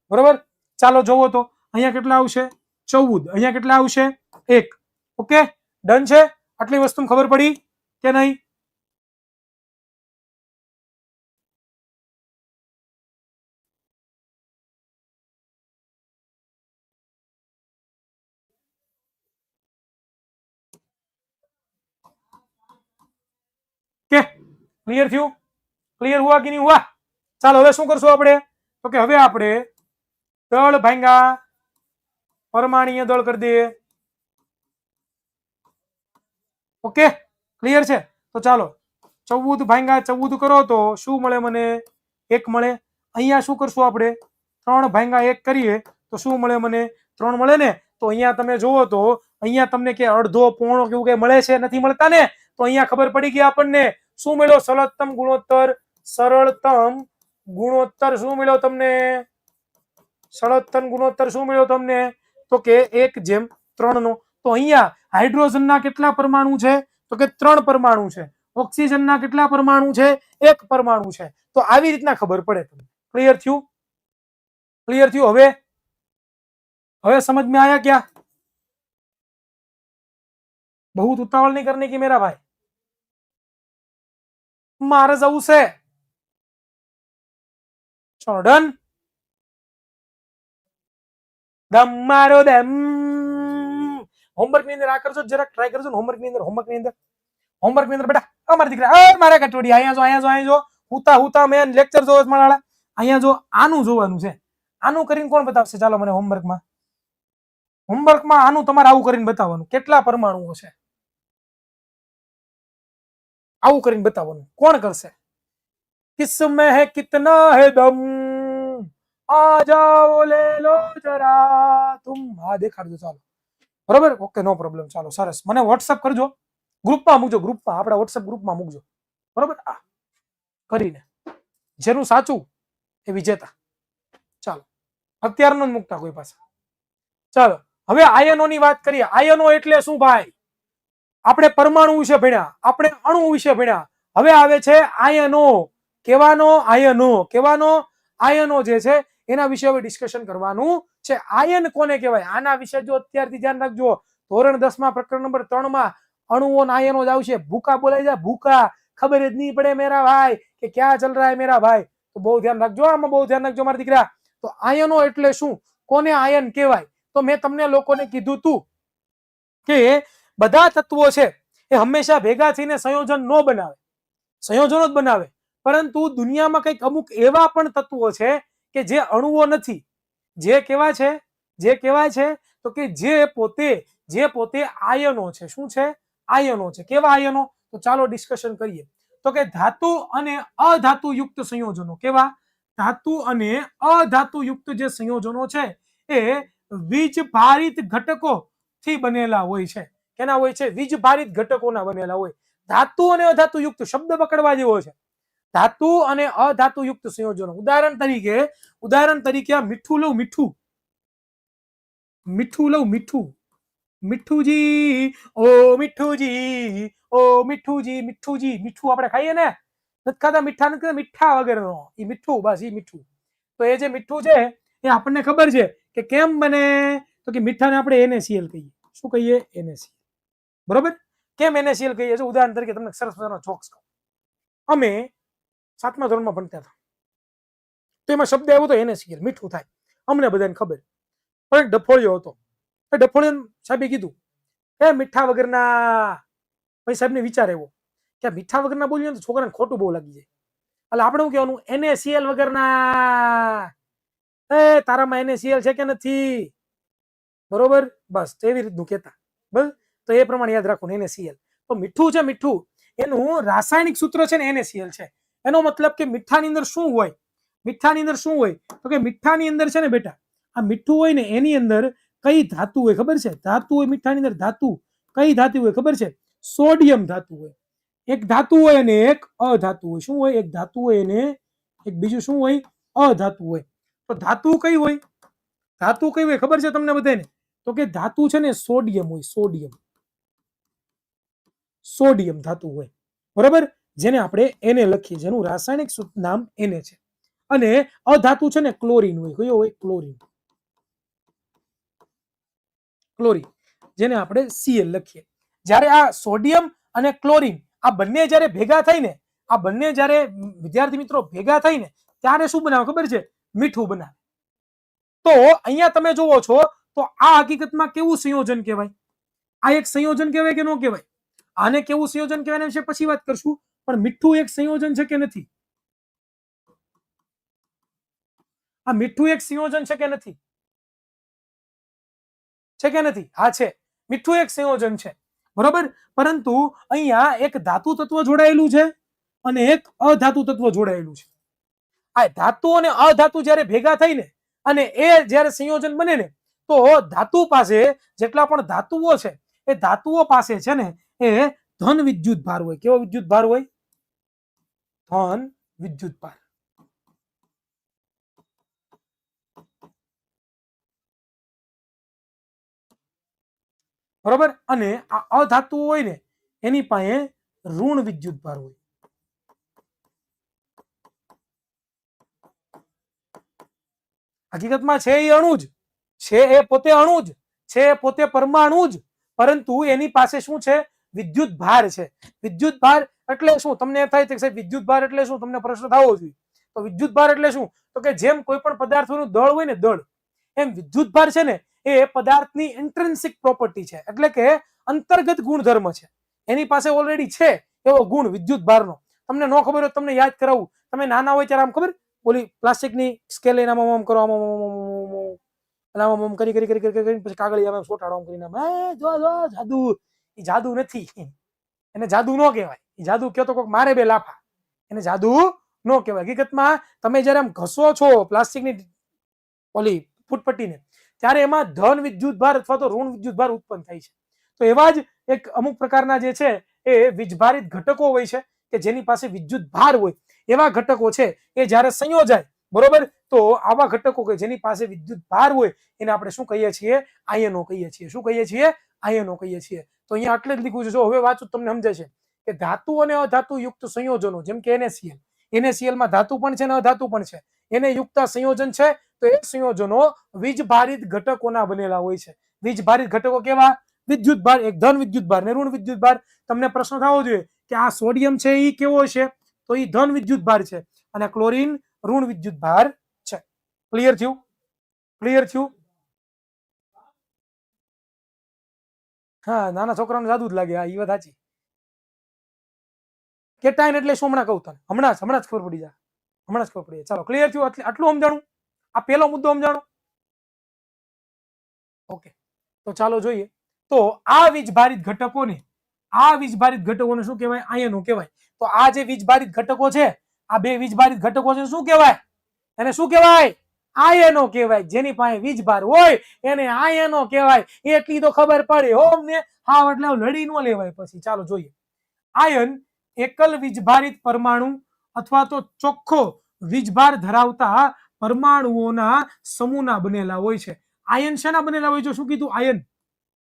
બરોબર. ચાલો જોવો તો અહીંયા કેટલા આવશે? 14. અહીંયા કેટલા આવશે? 1. ઓકે, ડન છે. આટલી વસ્તુ ખબર પડી કે નહીં? કે ક્લિયર થયું? ક્લિયર હુआ કે નહીં હુआ? ચાલો, હવે શું કરશું આપણે? તો કે હવે આપણે દળ ભાંગા પરમાણ્વીય દળ કરી દઈએ. ઓકે, ક્લિયર છે? તો ચાલો 14 ભાંગા 14 કરો તો શું મળે મને? 1 મળે. અહીંયા શું કરશું આપણે? 3 ભાંગા 1 કરીએ તો શું મળે મને? 3 મળે ને. તો અહીંયા તમે જોવો તો અહીંયા તમને કે અડધો પોણો કેવું કઈ મળે છે? નથી મળતા ને. તો અહીંયા ખબર પડી ગઈ આપણને. શું મળ્યો? સરળતમ ગુણોત્તર. સરળતમ ગુણોત્તર શું મળ્યો તમને? સરળતમ ગુણોત્તર શું મળ્યો તમને? તો કે 1/3 નો. તો અહીંયા હાઇડ્રોજનના કેટલા પરમાણુ છે? તો કે 3 પરમાણુ છે. ઓક્સિજનના કેટલા પરમાણુ છે? 1 પરમાણુ છે. તો આવી રીતના ખબર પડે તમને. ક્લિયર થયું? ક્લિયર થયું? હવે समझ में आया क्या? बहुत उतावल नहीं करने की मेरा भाई. मारे जવું છે. ચલો ડન. દમ મારો દમ. હોમવર્ક ની અંદર આ કરજો, જરાક ટ્રાય કરજો. હોમવર્ક ની અંદર બેટા અમાર દીકરા મારા કટોડી અહીંયા જો હુતા મેન લેક્ચર જોવો છે મારા. અહીંયા જો આનું જોવાનું છે. આનું કરીને કોણ બતાવશે? ચાલો મને હોમવર્કમાં આનું તમારે આવું કરીને બતાવવાનું. કેટલા પરમાણુઓ છે આવું કરીને બતાવવાનું. કોણ કરશે? કિસમેं है कितना है दम, आ जाओ ले लो जरा तुम. હા દેખાડજો. ચાલો બરોબર, ઓકે, નો પ્રોબ્લેમ. ચાલો સરસ. મને વોટ્સઅપ કરજો, ગ્રુપમાં મૂકજો. આપણા વોટ્સઅપ ગ્રુપમાં મૂકજો. બરોબર, આ કરીને જેનું સાચું એ વિજેતા. ચાલો અત્યારનો જ મૂકતા કોઈ પાસે. ચાલો હવે આયનોની વાત કરીએ. આયનો એટલે શું ભાઈ? આપણે પરમાણુ વિશે ભણ્યા, આપણે અણુ વિશે ભણ્યા. હવે આવે છે આયનો. કેવાનો આયનો જે છે એના વિશે હવે ડિસ્કશન કરવાનું છે. આયન કોને કહેવાય? આના વિશે જો અત્યારથી ધ્યાન રાખજો. ધોરણ 10 માં પ્રકરણ નંબર 3 માં અણુઓ અને આયનો જ આવશે. ભૂકા બોલાઈ જાય, ભૂકા. ખબર જ નહીં પડે મેરા ભાઈ કે ક્યાં ચલ રહા હે મેરા ભાઈ. તો બહુ ધ્યાન રાખજો, આમાં બહુ ધ્યાન રાખજો મારા દીકરા. તો આયનો એટલે શું? કોને આયન કહેવાય? તો મેં તમને લોકોને કીધું તું કે બધા તત્વો છે એ હંમેશા ભેગા થઈને સંયોજન ન બનાવે, સંયોજનો જ બનાવે. પરંતુ દુનિયામાં કંઈક અમુક એવા પણ તત્વો છે કે જે અણુઓ નથી. જે કહેવાય છે તો કે જે પોતે આયનો છે. શું છે? આયનો છે. કેવા આયનો? તો ચાલો ડિસ્કશન કરીએ. તો કે ધાતુ અને અધાતુ યુક્ત સંયોજનો. કેવા? ધાતુ અને અધાતુ યુક્ત જે સંયોજનો છે એ વીજભારિત ઘટકો થી બનેલા હોય છે. કેના હોય છે? વીજભારિત ઘટકોના બનેલા હોય. ધાતુ અને અધાતુ યુક્ત શબ્દ પકડવા જેવો છે. ધાતુ અને અધાતુ યુક્ત સંયોજનો. ઉદાહરણ તરીકે આ મીઠું લઉં. મીઠુજી, ઓ મીઠુજી, ઓ મીઠુજી. મીઠું આપણે ખાઈએ ને, નથી ખાતા? મીઠા નથી ખાતા, મીઠા વગરનો એ મીઠું. બસ એ મીઠું. તો એ જે મીઠું છે એ આપણને ખબર છે કે કેમ બને? તો કે મીઠાને આપણે NaCl કહીએ. શું કહીએ? NaCl. બરોબર. કેમ NaCl કહીએ? ઉદાહરણ તરીકે તમને સરસ મજાનો જોક્સ કહું. અમે 7મા ધોરણમાં ભણતા હતા તો એમાં શબ્દ આવ્યો હતો NaCl, મીઠું થાય. અમને બધાને ખબર. પણ એક ડફોળિયો હતો. એ ડફોળિયો સાહેબે કીધું એ મીઠા વગરના. પછી સાહેબને વિચાર આવ્યો કે મીઠા વગરના બોલીએ તો છોકરાને ખોટું બહુ લાગી જાય. એટલે આપણે શું કહેવાનું? NaCl વગરના. એ તારામાં NaCl છે કે નથી? બરોબર, બસ એવી રીતનું કહેતા. બસ તો એ પ્રમાણે યાદ રાખવું. NaCl તો મીઠું છે. મીઠું એનું રાસાયણિક સૂત્ર છે ને NaCl છે. એનો મતલબ કે મીઠાની અંદર શું હોય? તો કે મીઠાની અંદર છે ને બેટા, આ મીઠું હોય ને એની અંદર કઈ ધાતુ હોય ખબર છે? ધાતુ હોય મીઠાની અંદર. ધાતુ કઈ ધાતુ હોય ખબર છે? સોડિયમ ધાતુ હોય. એક ધાતુ હોય અને એક અધાતુ હોય. શું હોય? એક ધાતુ હોય અને એક બીજું શું હોય? અધાતુ હોય. તો ધાતુ કઈ હોય? ખબર છે તમને બધાને? તો કે ધાતુ છે ને સોડિયમ હોય. સોડિયમ ધાતુ હોય. બરાબર, જેને આપણે Na લખીએ, જેનું રાસાયણિક નામ Na છે. અને અધાતુ છે ને ક્લોરીન હોય. કયો હોય? ક્લોરીન, જેને આપણે Cl લખીએ. જ્યારે આ સોડિયમ અને ક્લોરીન આ બંને જ્યારે ભેગા થઈને વિદ્યાર્થી મિત્રો ભેગા થઈને ત્યારે શું બનાવે ખબર છે? મીઠું બનાવે. તો અહીંયા તમે જોવો છો તો આ હકીકતમાં કેવું સંયોજન કહેવાય? આ એક સંયોજન કહેવાય કે ન કહેવાય? આને કેવું સંયોજન કહેવાય એના વિશે પછી વાત કરશું. પણ મીઠું એક સંયોજન છે કે નથી? આ મીઠું એક સંયોજન છે કે નથી? હા છે. મીઠું એક સંયોજન છે. બરોબર. પરંતુ અહીંયા એક ધાતુ તત્વ જોડાયેલું છે અને એક અધાતુ તત્વ જોડાયેલું છે. આ ધાતુ અને અધાતુ જ્યારે ભેગા થઈને અને એ જ્યારે સંયોજન બને ને તો ધાતુ પાસે જેટલા પણ ધાતુઓ છે એ ધાતુઓ પાસે છે ને એ ધન વિદ્યુત ભાર હોય. કેવો વિદ્યુત ભાર હોય? ધન વિદ્યુત ભાર. બરોબર, અને આ અધાતુ હોય ને એની પાસે ઋણ વિદ્યુત ભાર હોય. હકીકતમાં છે એ અણુ જ છે, એ પોતે અણુ જ છે, એ પોતે પરમાણુ જ, પરંતુ એની પાસે શું છે? વિદ્યુત ભાર છે. વિદ્યુત ભાર એટલે શું? તમને થાય કે સાહેબ વિદ્યુત ભાર એટલે શું? તમને પ્રશ્ન થવો જોઈએ. તો વિદ્યુત ભાર એટલે શું? તો કે જેમ કોઈ પણ પદાર્થનું દળ હોય ને દળ, એમ વિદ્યુત ભાર છે ને એ પદાર્થની ઇન્ટ્રિન્સિક પ્રોપર્ટી છે, એટલે કે અંતર્ગત ગુણધર્મ છે. એની પાસે ઓલરેડી છે એવો ગુણ વિદ્યુત ભારનો. તમને ન ખબર હોય તમને યાદ કરાવું. તમે નાના હોય ત્યારે આમ ખબર ઓલી પ્લાસ્ટિકની સ્કેલ લઈને આમ કરો, આમ કરી કરી કરી કરી કરી પછી કાગળિયામાં સોટાડો આમ કરીને જો જો જાદુ. એ જાદુ નથી, એને જાદુ ન કહેવાય. એ જાદુ કયો તો કોઈક મારે બે લાફા, એને જાદુ ન કહેવાય. હકીકતમાં તમે જયારે આમ ઘસો છો પ્લાસ્ટિકની ઓલી ફૂટપટ્ટીને, ત્યારે એમાં ધન વિદ્યુત ભાર અથવા તો ઋણ વિદ્યુત ભાર ઉત્પન્ન થાય છે. તો એવા જ એક અમુક પ્રકારના જે છે એ વીજભારિત ઘટકો હોય છે કે જેની પાસે વિદ્યુત ભાર હોય. એવા ઘટકો છે એ જ્યારે સંયોજાય, બરોબર, તો આવા ઘટકો કે જેની પાસે વિદ્યુત ભાર હોય એને આપણે શું કહીએ છીએ? આયનો કહીએ છીએ. શું કહીએ છીએ? આયનો કહીએ છીએ. તો અહીંયા એટલે જ લીધું છે. જો હવે વાંચું તમને સમજાય છે કે ધાતુ અને અધાતુ યુક્ત સંયોજનો, જેમ કે NaCl. NaCl માં ધાતુ પણ છે અને અધાતુ પણ છે. એને યુક્ત સંયોજન છે, તો એ સંયોજનો વીજભારિત ઘટકોના બનેલા હોય છે. વીજભારિત ઘટકો કેવા? વિદ્યુત ભાર, એક ધન વિદ્યુત ભાર ને ઋણ વિદ્યુત ભાર. તમને પ્રશ્ન થવો જોઈએ કે આ સોડિયમ છે એ કેવો છે? તો એ ધન વિદ્યુત ભાર છે, અને ક્લોરીન ઋણ વિદ્યુત ભાર છે. ક્લિયર થયું? ક્લિયર થયું? હા, નાના છોકરાને જાદુ જ લાગે. હા, એ વાત સાચી. કેટાયન એટલે શું હમણાં કહું તને, હમણાં જ ખબર પડી જાય. હમણાં જ ખબર પડી જાય. ચાલો, ક્લિયર થયું? આટલું સમજાણું. આ પહેલો મુદ્દો સમજાણો. ઓકે, તો ચાલો જોઈએ. તો આ વીજભારિત ઘટકોને, આ વીજભારિત ઘટકોને શું કહેવાય? આયનો કહેવાય. તો આ જે વીજભારિત ઘટકો છે, આ બે વીજભારિત ઘટકો છે, શું કહેવાય? એને શું કહેવાય? આયનો કહેવાય. જેની પાસે વીજભાર હોય એને આયનો કહેવાય. એટલી તો ખબર પડે હો અમને. હા, એટલે લડી ન લેવાય પછી. ચાલો જોઈએ. આયન એકલ વીજભારિત પરમાણુ અથવા તો ચોખ્ખો વીજભાર ધરાવતા પરમાણુઓના સમૂહના બનેલા હોય છે. આયન શેના બનેલા હોય? જો શું કીધું? આયન.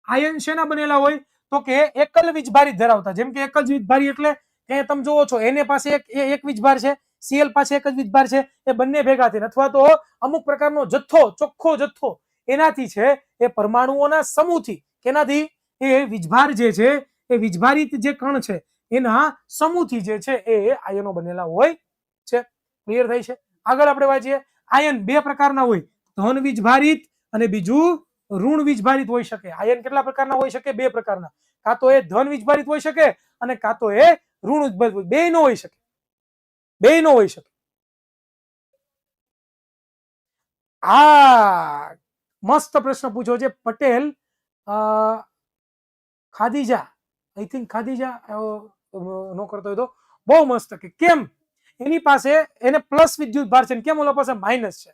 આયન શેના બનેલા હોય? તો કે એકલ વીજભારિત ધરાવતા. જેમ કે એકલ વીજભારી એટલે કે તમે જોવો છો એને પાસે એક વીજભાર છે, Cl પાસે એક જ વીજભાર છે. એ બંને ભેગા થઈને અથવા તો અમુક પ્રકારનો જથ્થો, ચોખ્ખો જથ્થો એનાથી છે, એ પરમાણુઓના સમૂહથી, કેનાથી? એ વીજભાર જે છે, એ વીજભારિત જે કણ છે એના સમૂહથી જે છે એ આયનો બનેલા હોય છે. ક્લિયર થાય છે? આગળ આપણે વાંચીએ. આયન બે પ્રકારના હોય, ધન વીજભારિત અને બીજું ઋણ વીજભારિત હોઈ શકે. આયન કેટલા પ્રકારના હોઈ શકે? બે પ્રકારના. કાં તો એ ધન વીજભારિત હોઈ શકે અને કાં તો એ ઋણ વીજભારિત. બે નો હોઈ શકે. બે નો હોઈ શકે. આ મસ્ત પ્રશ્ન પૂછો છે પટેલ ખાદીજા. આઈ થિંક ખાદીજા નો કરતો હોય તો બહુ મસ્ત. કે કેમ એની પાસે એને પ્લસ વિદ્યુત ભાર છે, કેમ ઓલા પાસે માઇનસ છે?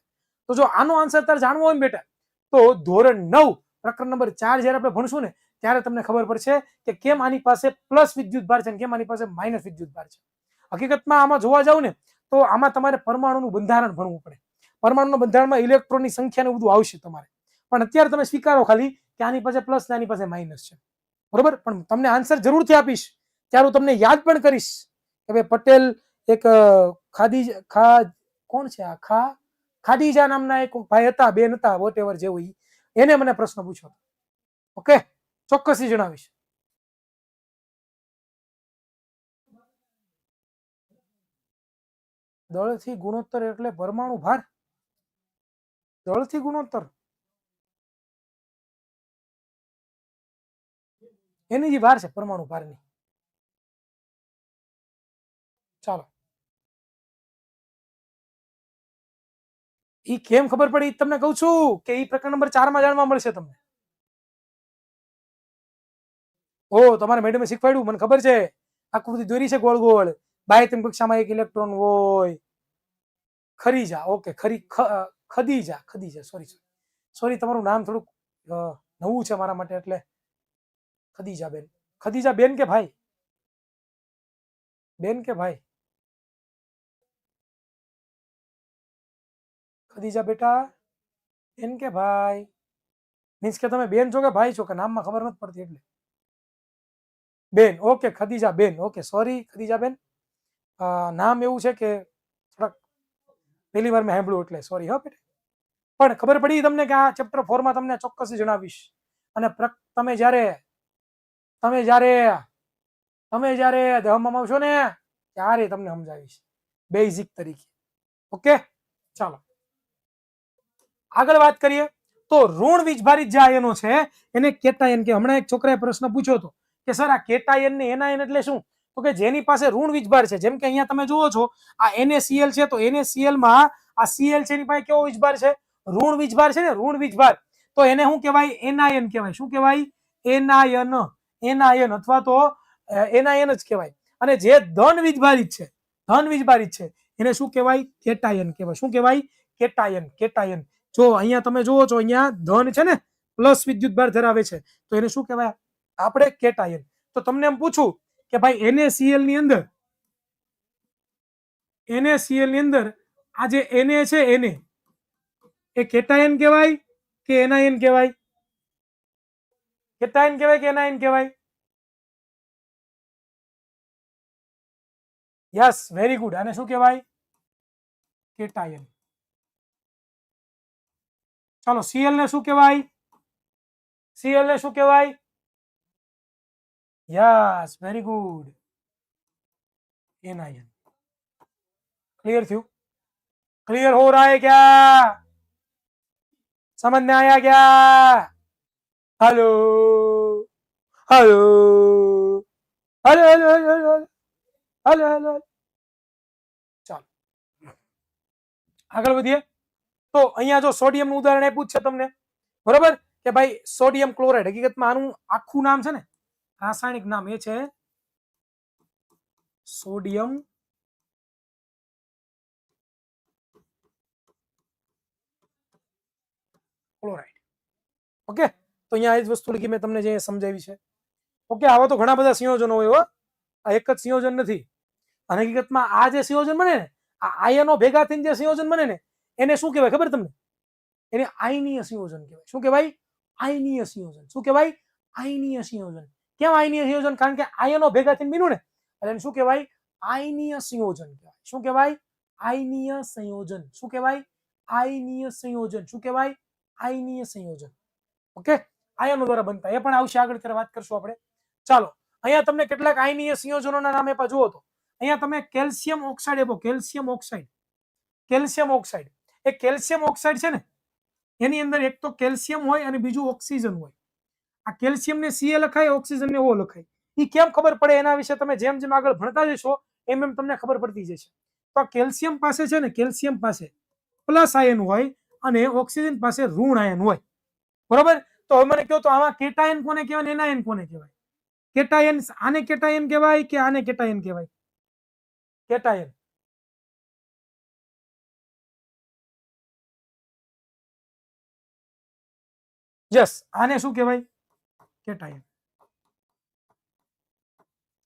તો જો આનો આન્સર તારે જાણવો હોય ને બેટા, તો ધોરણ 9 પ્રકરણ નંબર 4 જ્યારે આપણે ભણશું ને ત્યારે તમને ખબર પડશે કે કેમ આની પાસે પ્લસ વિદ્યુત ભાર છે અને કેમ આની પાસે માઇનસ વિદ્યુત ભાર છે. હકીકતમાં આમાં જોવા જાવ ને તો આમાં તમારે પરમાણુનું બંધારણ ભણવું પડે. પરમાણુના બંધારણમાં ઇલેક્ટ્રોનની સંખ્યા ને બધું આવશે તમારે. પણ અત્યારે તમે સ્વીકારો ખાલી કે આની પાસે પ્લસ ને આની પાસે માઇનસ છે. બરોબર, પણ તમને આન્સર જરૂરથી આપીશ, ત્યારે હું તમને યાદ પણ કરીશ કે ભાઈ પટેલ એક કોણ છે આ ખાદીજા નામના એક ભાઈ હતા, બેન હતા, વોટ એવર જેવું, એને મને પ્રશ્ન પૂછ્યો. ઓકે, ચોક્કસથી જણાવીશ. દળથી ગુણોત્તર એટલે પરમાણુ ભાર? દળથી ગુણોત્તર એની જે ભાર છે પરમાણુ ભારની. ચાલો, ઈ કેમ ખબર પડી તમને કહું છું કે ઈ પ્રકરણ નંબર 4 માં જાણવા મળશે તમને. ઓ, તમારે મેડમે શીખવાડ્યું, મને ખબર છે. આકૃતિ દોરી છે ગોળ ગોળ. બાહ્યતમ કક્ષામાં એક ઇલેક્ટ્રોન હોય. ખરીજા. ઓકે, ખદીજા. ખદીજા, સોરી તમારું નામ થોડુંક નવું છે મારા માટે, એટલે ખદીજા બેન. ખદીજા બેન કે ભાઈ? બેન કે ભાઈ? ખદીજા બેટા, બેન કે ભાઈ? મીન્સ કે તમે બેન છો કે ભાઈ છો કે નામમાં ખબર નથી પડતી એટલે બેન. ઓકે ખદીજા બેન. ઓકે સોરી ખદીજા બેન, નામ એવું છે કે થોડાક પહેલી વાર મેં સાંભળ્યું એટલે સોરી હા બેટા. પણ ખબર પડી તમને કે આ ચેપ્ટર 4 માં તમને ચોક્કસ જણાવીશ. અને તમે જ્યારે તમે જ્યારે તમે જ્યારે દહમાં આવશો ને ત્યારે તમને સમજાવીશ બેઝિક તરીકે. ઓકે ચાલો આગળ વાત કરીએ તો ઋણ વીજભારિત જે આયનો છે એને કેટાયન કે. હમણાં એક છોકરાએ પ્રશ્ન પૂછ્યો હતો કે સર આ કેટાયન ને એનાયન એટલે શું? તો કે જેની પાસે ઋણ વીજભાર છે. જેમ કે અહીંયા તમે જુઓ છો આ NaCl છે તો NaCl માં આ Cl છે એની પાસે કેવો વીજભાર છે? ઋણ વીજભાર છે ને, ઋણ વીજભાર. તો એને શું કહેવાય? એનાયન કહેવાય. શું કહેવાય? એનાયન. એનાયન અથવા તો એનાયન જ કહેવાય. અને જે ધન વીજભારિત છે, ધન વીજભારિત છે એને શું કહેવાય? કેટાયન કહેવાય. શું કહેવાય? કેટાયન. કેટાયન. જો અહીંયા તમે જુઓ છો અહીંયા ધન છે ને, પ્લસ વિદ્યુતભાર ધરાવે છે તો એને શું કહેવાય? આપણે કેટાયન. તો તમને એમ પૂછું કે ભાઈ NaCl ની અંદર આ જે Na છે Na એ કેટાયન કહેવાય કે એનાયન કહેવાય? કેટાયન કહેવાય કે એનાયન કહેવાય? Yes very good. આને શું કહેવાય? કેટાયન. ચાલો Cl ને શું કહેવાય? Cl ને શું કહેવાય? Yes very good, anion. Clear थी? क्लियर हो रहा है क्या? समझ में आया क्या? Hello hello hello hello hello hello hello. ચાલો આગળ વધીએ તો અહીંયા જો સોડિયમ નું ઉદાહરણ આપ્યું છે તમને, બરોબર કે ભાઈ સોડિયમ ક્લોરાઇડ. હકીકતમાં આનું આખું નામ છે ને, રાસાયણિક નામ એ છે સોડિયમ ક્લોરાઇડ. ઓકે તો અહીંયા એ જ વસ્તુ લખી મેં તમને જે સમજાવી છે. ઓકે આવા તો ઘણા બધા સંયોજનો હોય હો, આ એક જ સંયોજન નથી. અને હકીકતમાં આ જે સંયોજન બને ને, આ આયનો ભેગા થઈને જે સંયોજન બને ને એને શું કહેવાય ખબર તમને? એને આયનીય સંયોજન કહેવાય. શું કહેવાય? આયનીય સંયોજન. શું કહેવાય? આયનીય સંયોજન. કેમ આયનીય સંયોજન? કારણ કે આયનો ભેગા થઈને બન્યું ને એટલે એને શું કહેવાય? આયનીય સંયોજન કહેવાય. શું કહેવાય? આયનીય સંયોજન. શું કહેવાય? આયનીય સંયોજન. શું કહેવાય? આયનીય સંયોજન. ઓકે આયનો દ્વારા બનતા એ પણ આવશે આગળ, ત્યારે વાત કરશું આપણે. ચાલો અહીંયા તમને કેટલાક આયનીય સંયોજનોના નામ આપ્યા જુઓ તો અહીંયા તમે કેલ્શિયમ ઓક્સાઇડ આપો. Calcium oxide. કેલ્શિયમ ઓક્સાઇડ એ કેલ્શિયમ ઓક્સાઇડ છે ને એની અંદર એક તો કેલ્શિયમ હોય અને બીજું ઓક્સિજન હોય. આ કેલ્શિયમ ને Ca લખાય, ઓક્સિજન ને O લખાય. એ કેમ ખબર પડે એના વિશે તમે જેમ જેમ આગળ ભણતા જશો એમ એમ તમને ખબર પડતી જશે. તો આ કેલ્શિયમ પાસે છે ને, કેલ્શિયમ પાસે પ્લસ આયન હોય અને ઓક્સિજન પાસે ઋણ આયન હોય. બરોબર? તો હવે મને કહો તો આમાં કેટાયન કોને કહેવાય, એનાયન કોને કહેવાય? કેટાયન આને કેટાયન કહેવાય કે આને કેટાયન કહેવાય? કેટાયન. યસ આને શું કહેવાય? કેટાયન.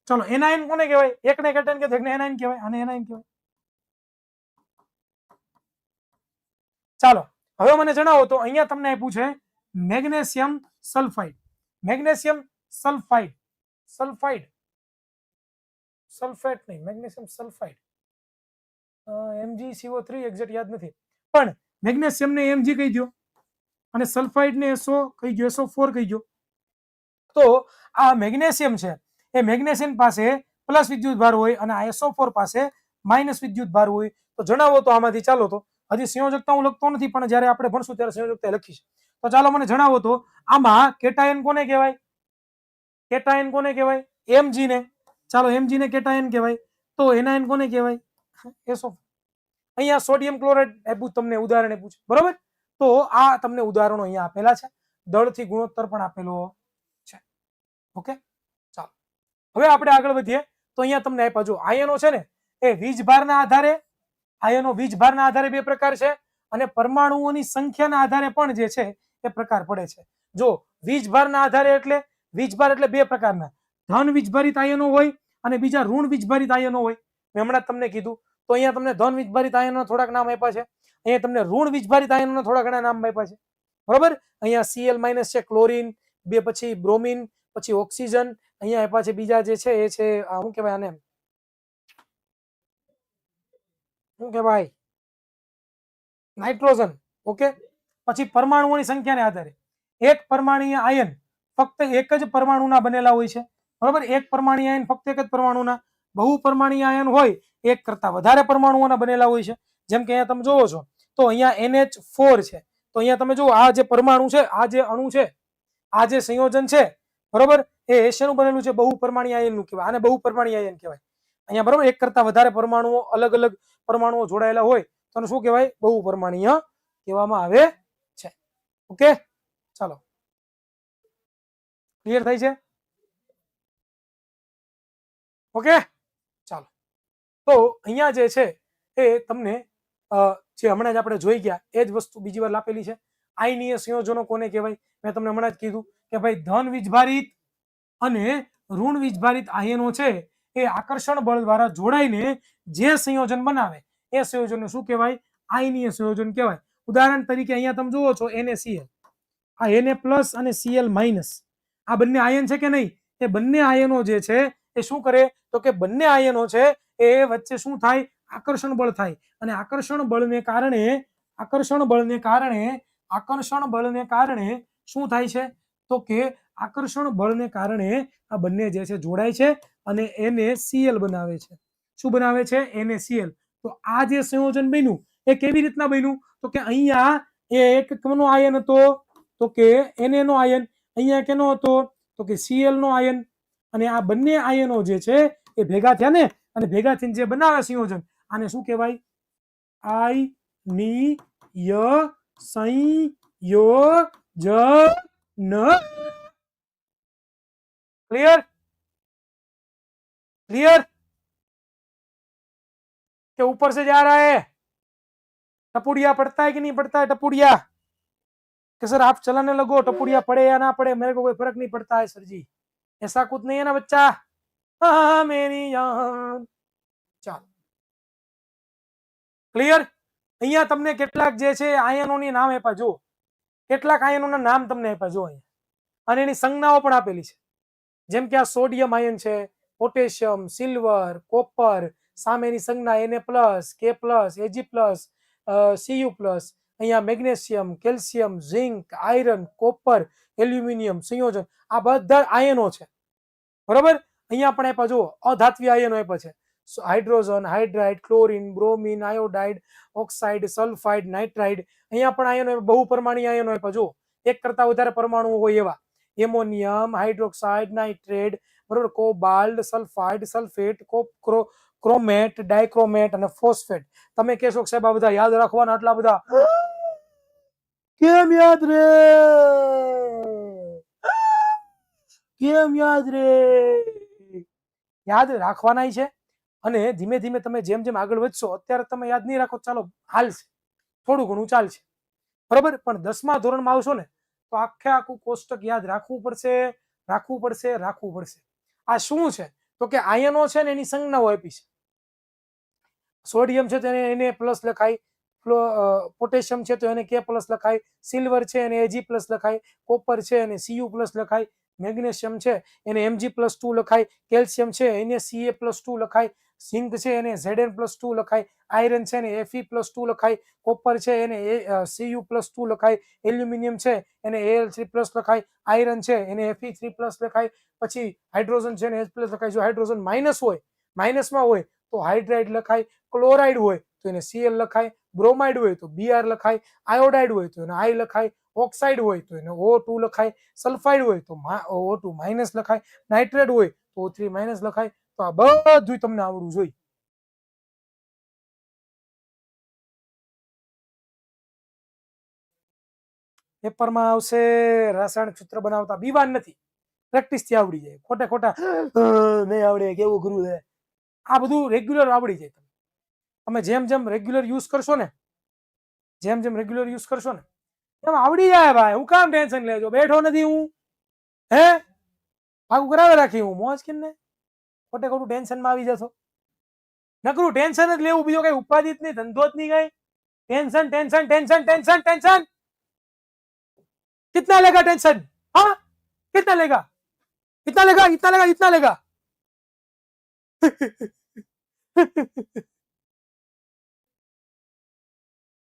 ચલો એનાયન કોને કહેવાય? એકને કેટાયન કહેવાય, એકને એનાયન કહેવાય. આને એનાયન કહેવાય. ચાલો હવે મને જણાવો તો અહીંયા તમને આપ્યું છે magnesium sulphide. Magnesium sulphide. Sulphide sulphate નહીં, મેગ્નેશિયમ સલ્ફાઇડ. MgCO3 એક્ઝેક્ટ યાદ નથી, પણ મેગ્નેશિયમ ને Mg કહી દો અને સલ્ફાઇડ ને SO કહી દો, SO4 કહી દો. તો આ મેગ્નેશિયમ છે એ મેગ્નેશિયમ પાસે પ્લસ વિદ્યુત ભાર હોય અને આ SO4 પાસે માઇનસ વિદ્યુત ભાર હોય. તો જણાવો તો આમાંથી. ચાલો તો હજી સંયોજકતા હું લખતો નથી, પણ જ્યારે આપણે ભણશું ત્યારે સંયોજકતા લખીશ. તો ચાલો મને જણાવો તો આમાં કેટાયન કોને કહેવાય? કેટાયન કોને કહેવાય? Mg ને. ચાલો Mg ને કેટાયન કહેવાય. તો એનાયન કોને કહેવાય? SO. અહીંયા સોડિયમ ક્લોરાઇડ આપ્યું તમને, ઉદાહરણ આપ્યું છે, બરોબર? તો આ તમને ઉદાહરણો અહીંયા આપેલા છે. દળથી ગુણોત્તર પણ આપેલો છે. ઓકે ચાલો હવે આપણે આગળ વધીએ તો અહીંયા તમને આપ્યા જો આયનો છે ને એ વીજભારના આધારે, આયનો વીજભારના આધારે બે પ્રકાર છે અને પરમાણુઓની સંખ્યાના આધારે પણ જે છે એ પ્રકાર પડે છે. જો વીજભારના આધારે એટલે વીજભાર એટલે બે પ્રકારના, ધન વીજભારિત આયનો હોય અને બીજા ઋણ વીજભારિત આયનો હોય. મેં હમણાં તમને કીધું. તો અહીંયા તમને ધન વીજભારિત આયનોના થોડાક નામ આપ્યા છે, અહીંયા તમને ઋણ વીજભારિત આયનોના થોડા ઘણા નામ આપ્યા છે. બરોબર. અહીંયા Cl માઇનસ છે, ક્લોરીન, બે પછી બ્રોમિન, પછી ઓક્સિજન, અહીંયા આપ્યા છે બીજા જે છે એ છે શું કહેવાય આને, શું કહેવાય, નાઇટ્રોજન. ઓકે. પછી પરમાણુઓની સંખ્યાને આધારે એક પરમાણુય આયન ફક્ત એક જ પરમાણુના બનેલા હોય છે. બરોબર. એક પરમાણુય આયન ફક્ત એક જ પરમાણુના. બહુ પરમાણુય આયન હોય એક કરતા વધારે પરમાણુઓના બનેલા હોય છે. જેમ કે અહીંયા તમે જોવો છો તો અહીંયા NH4 છે. તો અહીંયા તમે જુઓ આ જે પરમાણુ છે, આ જે અણુ છે, આ જે સંયોજન છે, બરોબર, એ શેનું બનેલું છે? બહુ પરમાણુય આયનનું કહેવાય. આને બહુ પરમાણુય આયન કહેવાય. અહીંયા બરોબર એક કરતા વધારે પરમાણુઓ, અલગ અલગ પરમાણુઓ જોડાયેલા હોય તો શું કહેવાય? બહુ પરમાણુય કહેવામાં આવે છે. ઓકે, ચાલો, ક્લિયર થઈ છે? ઓકે, ચાલો. તો અહીંયા જે છે એ તમને જે હમણાં જ આપણે જોઈ ગયા એ જ વસ્તુ બીજી વાર આપેલી છે. આયનીય સંયોજનો કોને કહેવાય? મેં તમને હમણાં જ કીધું કે ભાઈ ધન વીજભારિત અને ઋણ વીજભારિત આયનો છે એ આકર્ષણ બળ દ્વારા જોડાઈને જે સંયોજન બનાવે એ સંયોજનને શું કહેવાય? આયનીય સંયોજન કહેવાય. ઉદાહરણ તરીકે અહીંયા તમે જુઓ છો NaCl, આ Na+ અને Cl-, આ બંને આયન છે કે નહીં? એ બંને આયનો જે છે એ શું કરે તો કે બંને આયનો છે એ વચ્ચે શું થાય? આકર્ષણ બળ થાય. અને આકર્ષણ બળને કારણે શું થાય છે તો કે આકર્ષણ બળને કારણે આ બંને જે છે જોડાય છે અને NaCl બનાવે છે. શું બનાવે છે? NaCl. તો આ જે સંયોજન બન્યું એ કેવી રીતના બન્યું તો કે અહીંયા એક કોનો આયન હતો તો કે Na નો આયન, અહીંયા કેનો હતો તો કે Cl નો આયન. અને આ બંને આયનો જે છે એ ભેગા થયા ને, અને ભેગા થઈને જે બનાવે સંયોજન આને શું કહેવાય? આયનીય સંયોજન. क्लियर? क्लियर? के ऊपर से जा रहा है? टपुड़िया पड़ता है कि नहीं पड़ता है? टपुड़िया कि सर आप चलाने लगो, टपुड़िया पड़े या ना पड़े मेरे को कोई फर्क नहीं पड़ता है सर जी, ऐसा कुछ नहीं है ना बच्चा. हाँ मेरी जान. ચાલો, ક્લિયર? અહીંયા તમને કેટલાક જે છે આયનોની નામ આપ્યા, જો કેટલાક આયનોના નામ તમને આપ્યા જો અહીંયા, અને એની સંજ્ઞાઓ પણ આપેલી છે. જેમ કે આ સોડિયમ આયન છે, પોટેશિયમ, સિલ્વર, કોપર, સામેની સંજ્ઞા Na+, K+, Ag+, Cu+, અહીંયા magnesium, calcium, zinc, iron, copper, aluminium સંયોજન, આ બધા આયનો છે. બરોબર. અહીંયા પણ આપ્યા જુઓ અધાત્વીય આયનો આપ્યા છે. Hydrogen, hydride, chlorine, bromine, iodide, oxide, sulphide, nitride. અહીંયા પણ આયનો બહુ પરમાણુય આયનો આપ્યા જુઓ, એક કરતા વધારે પરમાણુ હોય એવા. એમોનિયમ, હાઇડ્રોક્સાઇડ, નાઇટ્રેટ, બરોબર, કોબાલ્ટ, સલ્ફાઇડ, સલ્ફેટ, ક્રોમેટ, ડાયક્રોમેટ અને ફોસ્ફેટ. તમે કહેશો કે સાહેબ આ બધા યાદ રાખવાના આટલા બધા? કેમ યાદ રે? કેમ યાદ રે? યાદ રાખવાના છે. અને ધીમે ધીમે તમે જેમ જેમ આગળ વધશો, અત્યારે તમે યાદ નહીં રાખો, ચાલો હાલશે, થોડું ઘણું ચાલશે, બરોબર. પણ 10મા ધોરણમાં આવશો ને તો આખું કોષ્ટક યાદ રાખવું પડશે. આ શું છે તો કે આયનો છે ને એની સંજ્ઞાઓ આપી છે. સોડિયમ છે તો એને Na+ લખાય, પોટેશિયમ છે તો એને K+ લખાય, સિલ્વર છે એને Ag+ લખાય, કોપર છે એને Cu+ લખાય, મેગ્નેશિયમ છે એને Mg+2 લખાય, કેલ્શિયમ છે એને Ca+2 લખાય, ઝિંક છે એને Zn+2 લખાય, આયરન છે એને Fe+2 લખાય, કોપર છે એને Cu+2 લખાય, એલ્યુમિનિયમ છે એને Al3+ લખાય, આયરન છે એને Fe3+ લખાય. પછી હાઇડ્રોજન છે એને H+ લખાય. જો હાઇડ્રોજન માઇનસમાં હોય તો હાઇડ્રાઇડ લખાય, ક્લોરાઇડ હોય તો એને Cl લખાય, બ્રોમાઇડ હોય તો Br લખાય, આયોડાઇડ હોય તો એને I લખાય, ઓક્સાઇડ હોય તો એને O2 લખાય, સલ્ફાઇડ હોય તો O2- લખાય, નાઇટ્રેટ હોય તો O3- લખાય. તો આ બધું તમને આવડવું જોઈએ. પેપરમાં આવશે રાસાયણિક સૂત્ર બનાવતા બીવાન નથી, પ્રેક્ટિસ થી આવડી જાય. ખોટા નહીં આવડે કેવું ગુરુ છે, આ બધું રેગ્યુલર આવડી જાય. તમે જેમ જેમ રેગ્યુલર યુઝ કરશો ને એમ આવડી જાય ભાઈ. હું કામ ટેન્શન લેજો, બેઠો નથી હું, હે આવું કરાવે રાખી હું મોજ કરીને ખોટું ટેન્શનમાં આવી જશો. નકરું ટેન્શન જ લેવું, બીજો કઈ ઉપાધિ જ નહીં, ધંધો જ નહીં, કઈ ટેન્શન. कितना लेगा टेंशन? हाँ, कितना लेगा? इतना लेगा, इतना लेगा, इतना लेगा।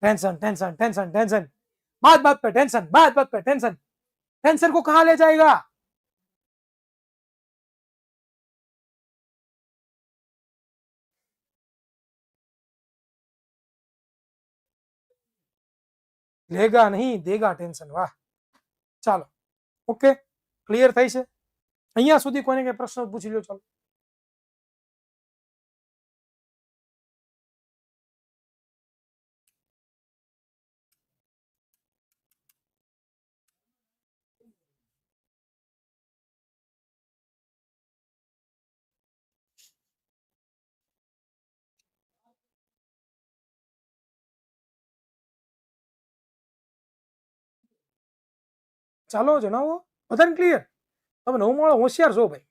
टेंशन टेंशन टेंशन टेंशन, बात बात पे टेंशन, बात बात पे टेंशन। टेंशन को कहां ले जाएगा? लेगा नहीं, देगा टेंशन। वाह, ચાલો ઓકે, ક્લિયર થઈ છે? અહીંયા સુધી કોઈને કઈ પ્રશ્ન પૂછી લ્યો. ચાલો ચાલો જણાવો, બધાને ક્લિયર? તમે નવ માળો હોશિયાર છો ભાઈ,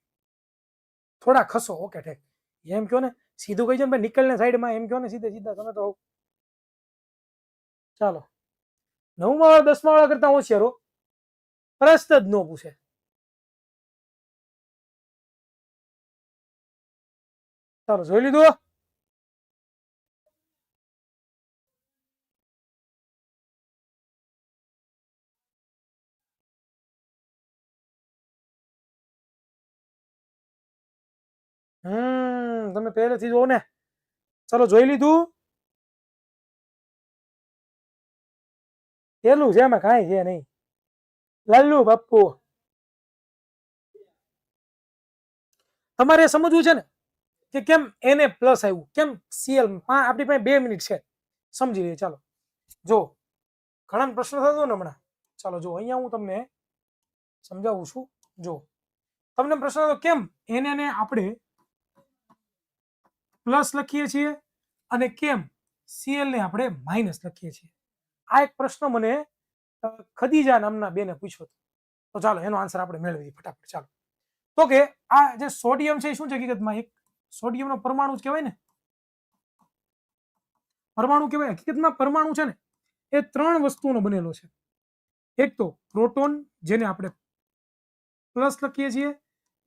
થોડા ખસો. ઓકે ઠીક, એમ કહો ને સીધું કહી છે ભાઈ, નિકલ ને સાઈડમાં એમ કહો ને સીધે સીધા તમે તો. ચાલો, 9 વાળા 10 વાળા કરતા હોશિયારો પ્રશ્ન જ ન પૂછે. ચાલો જોઈ લીધું. તમે પહેલેથી જો ને. ચાલો જોઈ લીધું. પેલું છે એમાં કાંઈ છે નહીં. લાલુ બાપુ, તમારે સમજવું છે ને કે કેમ એને પ્લસ આવ્યું, કેમ સીએલ. આપણી પાસે 2 મિનિટ છે, સમજી લઈએ. ચાલો જો, ઘણા પ્રશ્ન થતો ને હમણાં. ચાલો જો, અહીંયા હું તમને સમજાવું છું. જો તમને પ્રશ્ન હતો કેમ એને આપણે પ્લસ લખીએ છીએ અને કેમ સીએલ ને આપણે માઇનસ લખીએ છીએ. આ એક પ્રશ્ન મને ખદીજા નામના બેને પૂછ્યો હતો. તો ચાલો એનો આન્સર આપણે મેળવીએ ફટાફટ. ચાલો, તો કે આ જે સોડિયમ છે એ શું છે હકીકતમાં? એક સોડિયમનો પરમાણુ જ કહેવાય ને, પરમાણુ કહેવાય. હકીકતમાં પરમાણુ છે ને એ 3 વસ્તુઓનો બનેલો છે. એક તો પ્રોટોન, જેને આપણે પ્લસ લખીએ છીએ,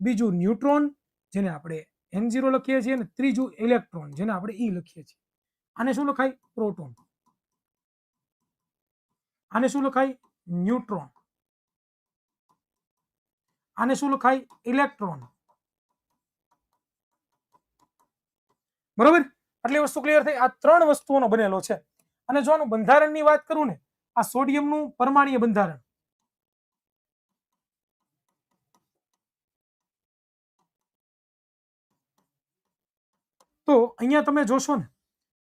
બીજું ન્યુટ્રોન, જેને આપણે N0 લખીએ છીએ, અને ત્રીજું ઇલેક્ટ્રોન, જેને આપણે E લખીએ છીએ. આને શું લખાય? પ્રોટોન. આને શું લખાય? ન્યુટ્રોન. આને શું લખાય? ઇલેક્ટ્રોન. બરોબર? આટલી વસ્તુ ક્લિયર થઈ. આ 3 વસ્તુઓનો બનેલો છે. અને જો આનું બંધારણની વાત કરું ને, આ સોડિયમનું પરમાણ્વીય બંધારણ, તો અહીંયા તમે જોશો ને,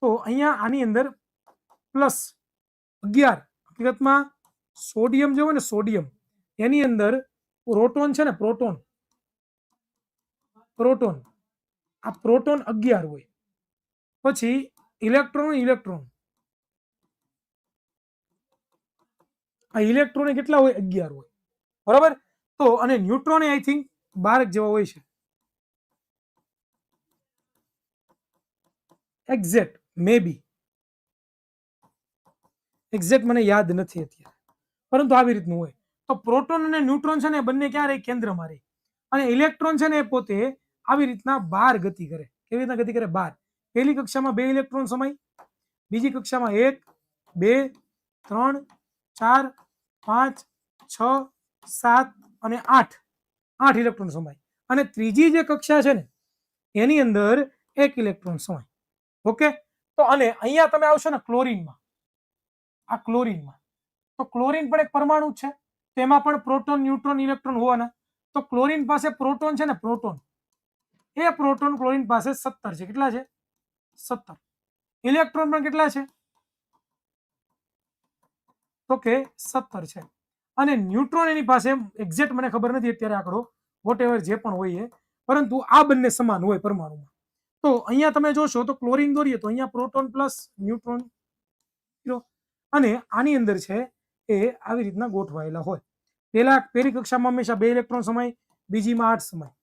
તો અહીંયા આની અંદર +11. હકીકતમાં સોડિયમ જે હોય ને, સોડિયમ એની અંદર પ્રોટોન છે ને, પ્રોટોન, પ્રોટોન, આ પ્રોટોન 11 હોય. પછી ઇલેક્ટ્રોન, ઇલેક્ટ્રોન, આ ઇલેક્ટ્રોન કેટલા હોય? 11 હોય. બરાબર? તો અને ન્યુટ્રોન આઈ થિંક 12 જેવા હોય છે. એક્ઝેક્ટ મે બી, એક્ઝેક્ટ મને યાદ નથી અત્યારે, પરંતુ આવી રીતનું હોય. તો પ્રોટોન અને ન્યુટ્રોન છે ને બંને ક્યાં રહે? કેન્દ્રમાં રહે. અને ઇલેક્ટ્રોન છે ને એ પોતે આવી રીતના 12 ગતિ કરે. કેવી રીતના ગતિ કરે? 12. પહેલી કક્ષામાં 2 ઇલેક્ટ્રોન સમાય, બીજી કક્ષામાં 1, 2, 3, 4, 5, 6, 7 અને 8 ઇલેક્ટ્રોન સમાય. અને ત્રીજી જે કક્ષા છે ને એની અંદર 1 ઇલેક્ટ્રોન સમાય. ઓકે? તો અને અહીંયા તમે આવશો ને ક્લોરીનમાં, આ ક્લોરીનમાં, તો ક્લોરીન પણ એક પરમાણુ છે. તેમાં પણ પ્રોટોન, ન્યુટ્રોન, ઇલેક્ટ્રોન હોવાના. તો ક્લોરીન પાસે પ્રોટોન છે ને, પ્રોટોન, એ પ્રોટોન ક્લોરીન પાસે 17 છે. કેટલા છે? 17. ઇલેક્ટ્રોન પણ કેટલા છે? તો કે 17 છે. અને ન્યુટ્રોન એની પાસે એક્ઝેક્ટ મને ખબર નથી અત્યારે આંકડો, વોટ એવર જે પણ હોય એ, પરંતુ આ બંને સમાન હોય પરમાણુમાં. તો અહીંયા તમે જોશો તો ક્લોરીન દોરીએ તો અહીંયા પ્રોટોન પ્લસ ન્યુટ્રોન, અને આની અંદર છે એ આવી રીતના ગોઠવાયેલા હોય. પહેલી કક્ષામાં હંમેશા 2 ઇલેક્ટ્રોન સમાય, બીજીમાં 8 સમાય.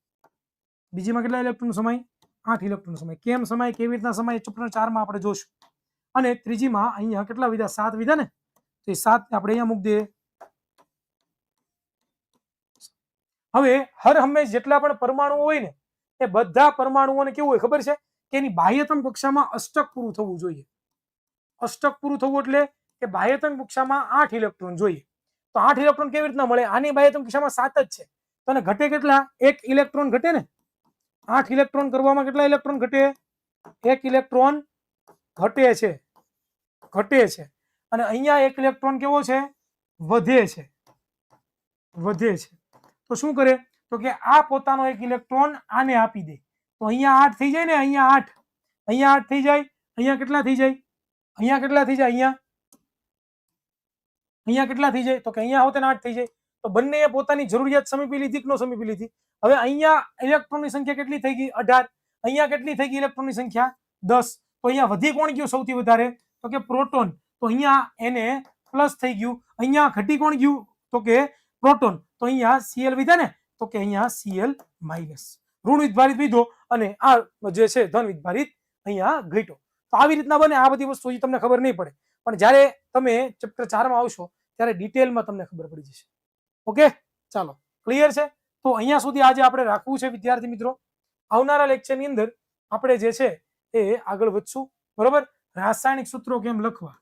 બીજીમાં કેટલા ઇલેક્ટ્રોન સમાય? 8 ઇલેક્ટ્રોન સમાય. કેમ સમાય, કેવી રીતના સમાય, ચેપ્ટર 4 માં આપણે જોશું. અને ત્રીજીમાં અહીંયા કેટલા વિધા? 7 વિધા ને, તો એ 7 આપણે અહીંયા મૂકી દઈએ. હવે હર હંમેશ જેટલા પણ પરમાણુઓ હોય ને એ બધા પરમાણુઓને કેવું હોય ખબર છે કે એની બાહ્યતમ કક્ષામાં અષ્ટક પૂરું થવું જોઈએ. અષ્ટક પૂરું થવું એટલે કે બાહ્યતમ કક્ષામાં 8 ઇલેક્ટ્રોન જોઈએ. તો 8 ઇલેક્ટ્રોન કેવી રીતના મળે? આની બાહ્યતમ કક્ષામાં 7 જ છે. તો આને ઘટે કેટલા? 1 ઇલેક્ટ્રોન ઘટે ને. 8 ઇલેક્ટ્રોન કરવામાં કેટલા ઇલેક્ટ્રોન ઘટે? 1 ઇલેક્ટ્રોન ઘટે છે. અને અહીંયા 1 ઇલેક્ટ્રોન કેવો છે? વધે છે. તો શું કરે? તો કે આ પોતાનો 1 ઇલેક્ટ્રોન આને આપી દે. તો અહીંયા 8 થઈ જાય ને, અહીંયા 8 થઈ જાય. અહીંયા કેટલા થઈ જાય? અહીંયા કેટલા થઈ જાય? અહીંયા કેટલા થઈ જાય? તો કે અહીંયા હોતે 8 થઈ જાય. તો બંનેએ પોતાની જરૂરિયાત સમીપી લીધી કે ન સમીપી લીધી? હવે અહીંયા ઇલેક્ટ્રોનની સંખ્યા કેટલી થઈ ગઈ? 18. અહીંયા કેટલી થઈ ગઈ ઇલેક્ટ્રોનની સંખ્યા? 10. તો અહીંયા વધી કોણ ગયું સૌથી વધારે? તો કે પ્રોટોન. તો અહીંયા એને પ્લસ થઈ ગયું. અહીંયા ઘટી કોણ ગયું? તો કે પ્રોટોન. તો અહીંયા Cl વધ્યા ને, તો કે અહીંયા Cl માઇનસ. ઋણ વિદ્ભારિત વિધો અને આ જે છે ધન વિદ્ભારિત અહીંયા ઘટ્યો. તો આવી રીતના બને. આ બધી વસ્તુ તમને ખબર નહીં પડે, પણ જ્યારે તમે ચેપ્ટર 4 માં આવશો ત્યારે ડિટેલમાં તમને ખબર પડી જશે. ઓકે, ચાલો, ક્લિયર છે? તો અહીંયા સુધી આજે આપણે રાખવું છે વિદ્યાર્થી મિત્રો. આવનારા લેક્ચરની અંદર આપણે જે છે એ આગળ વધશું. બરોબર? રાસાયણિક સૂત્રો કેમ લખવા,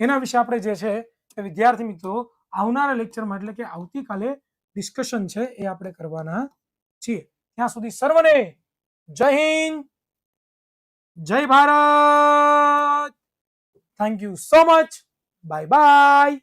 એના વિશે આપણે જે છે એ વિદ્યાર્થી મિત્રો આવનારા લેક્ચરમાં એટલે કે આવતીકાલે ડિસ્કશન છે એ આપણે કરવાના છીએ. ત્યાં સુધી સર્વને જય હિન્દ, જય Bharat. Thank you so much. Bye bye.